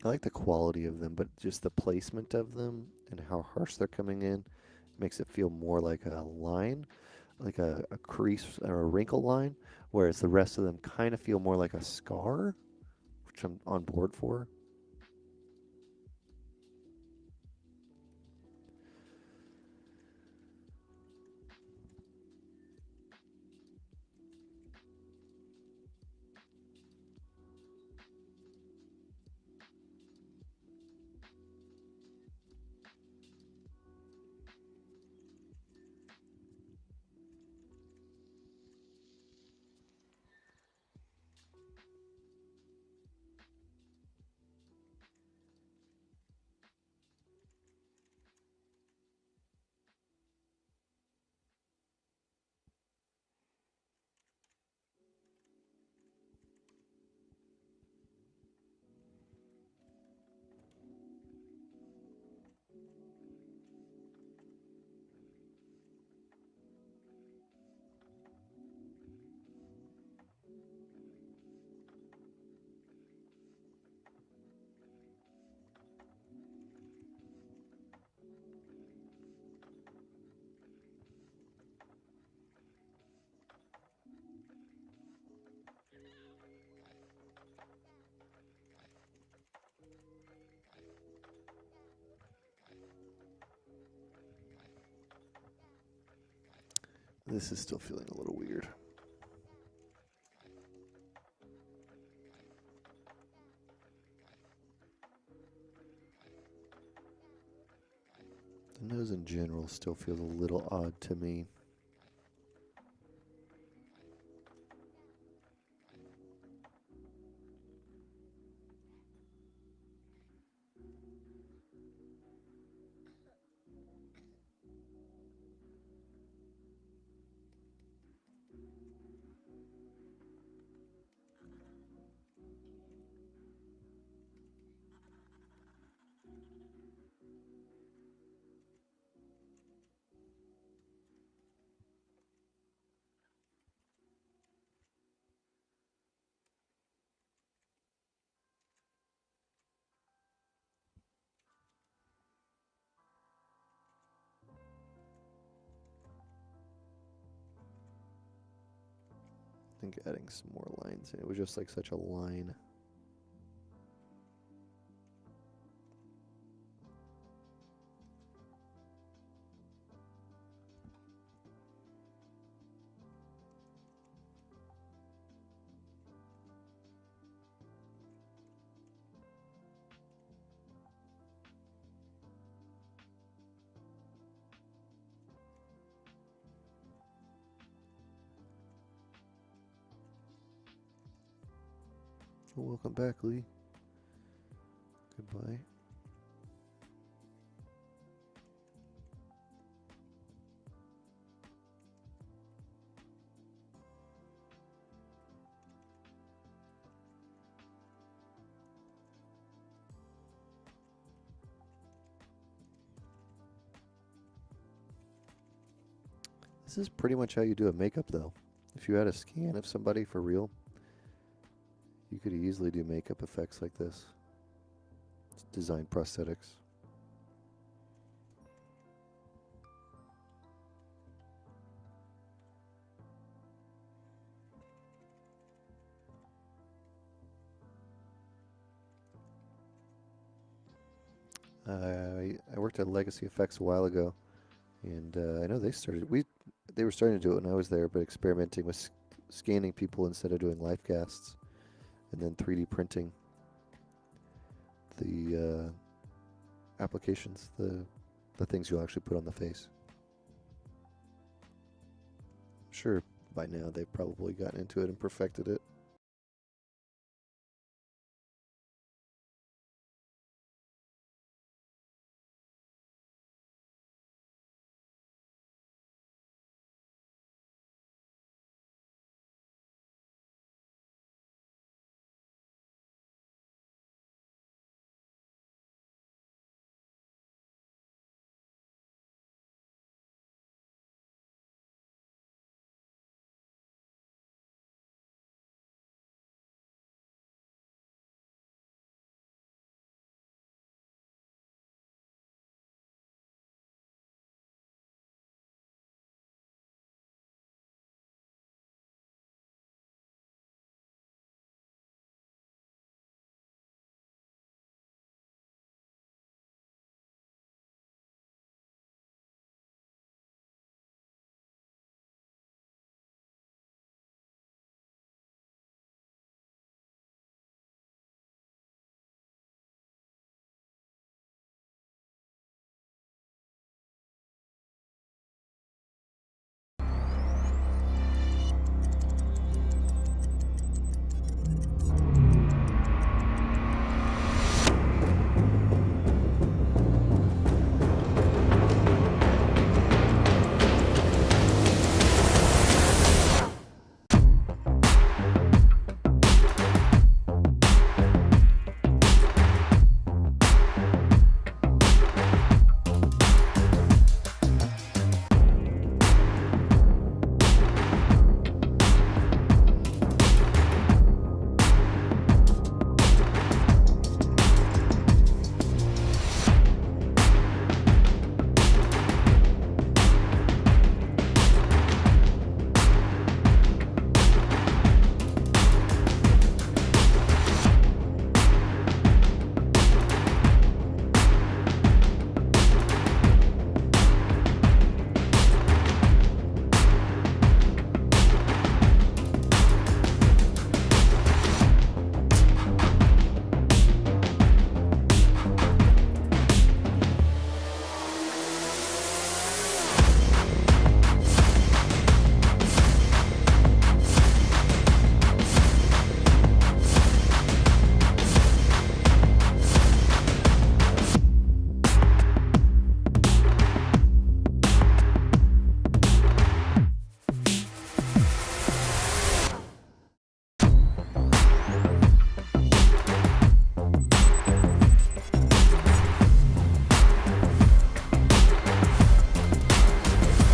[SPEAKER 1] I like the quality of them, but just the placement of them and how harsh they're coming in makes it feel more like a line, like a crease or a wrinkle line, whereas the rest of them kind of feel more like a scar, which I'm on board for. This is still feeling a little weird. The nose in general still feels a little odd to me. I think adding some more lines. It was just like such a line. Well, welcome back, Lee. Goodbye. This is pretty much how you do a makeup, though. If you had a scan of somebody for real, you could easily do makeup effects like this. Design prosthetics. I worked at Legacy Effects a while ago, and I know they were starting to do it when I was there, but experimenting with scanning people instead of doing live casts, and then 3D printing the applications, the things you'll actually put on the face. I'm sure by now they've probably gotten into it and perfected it.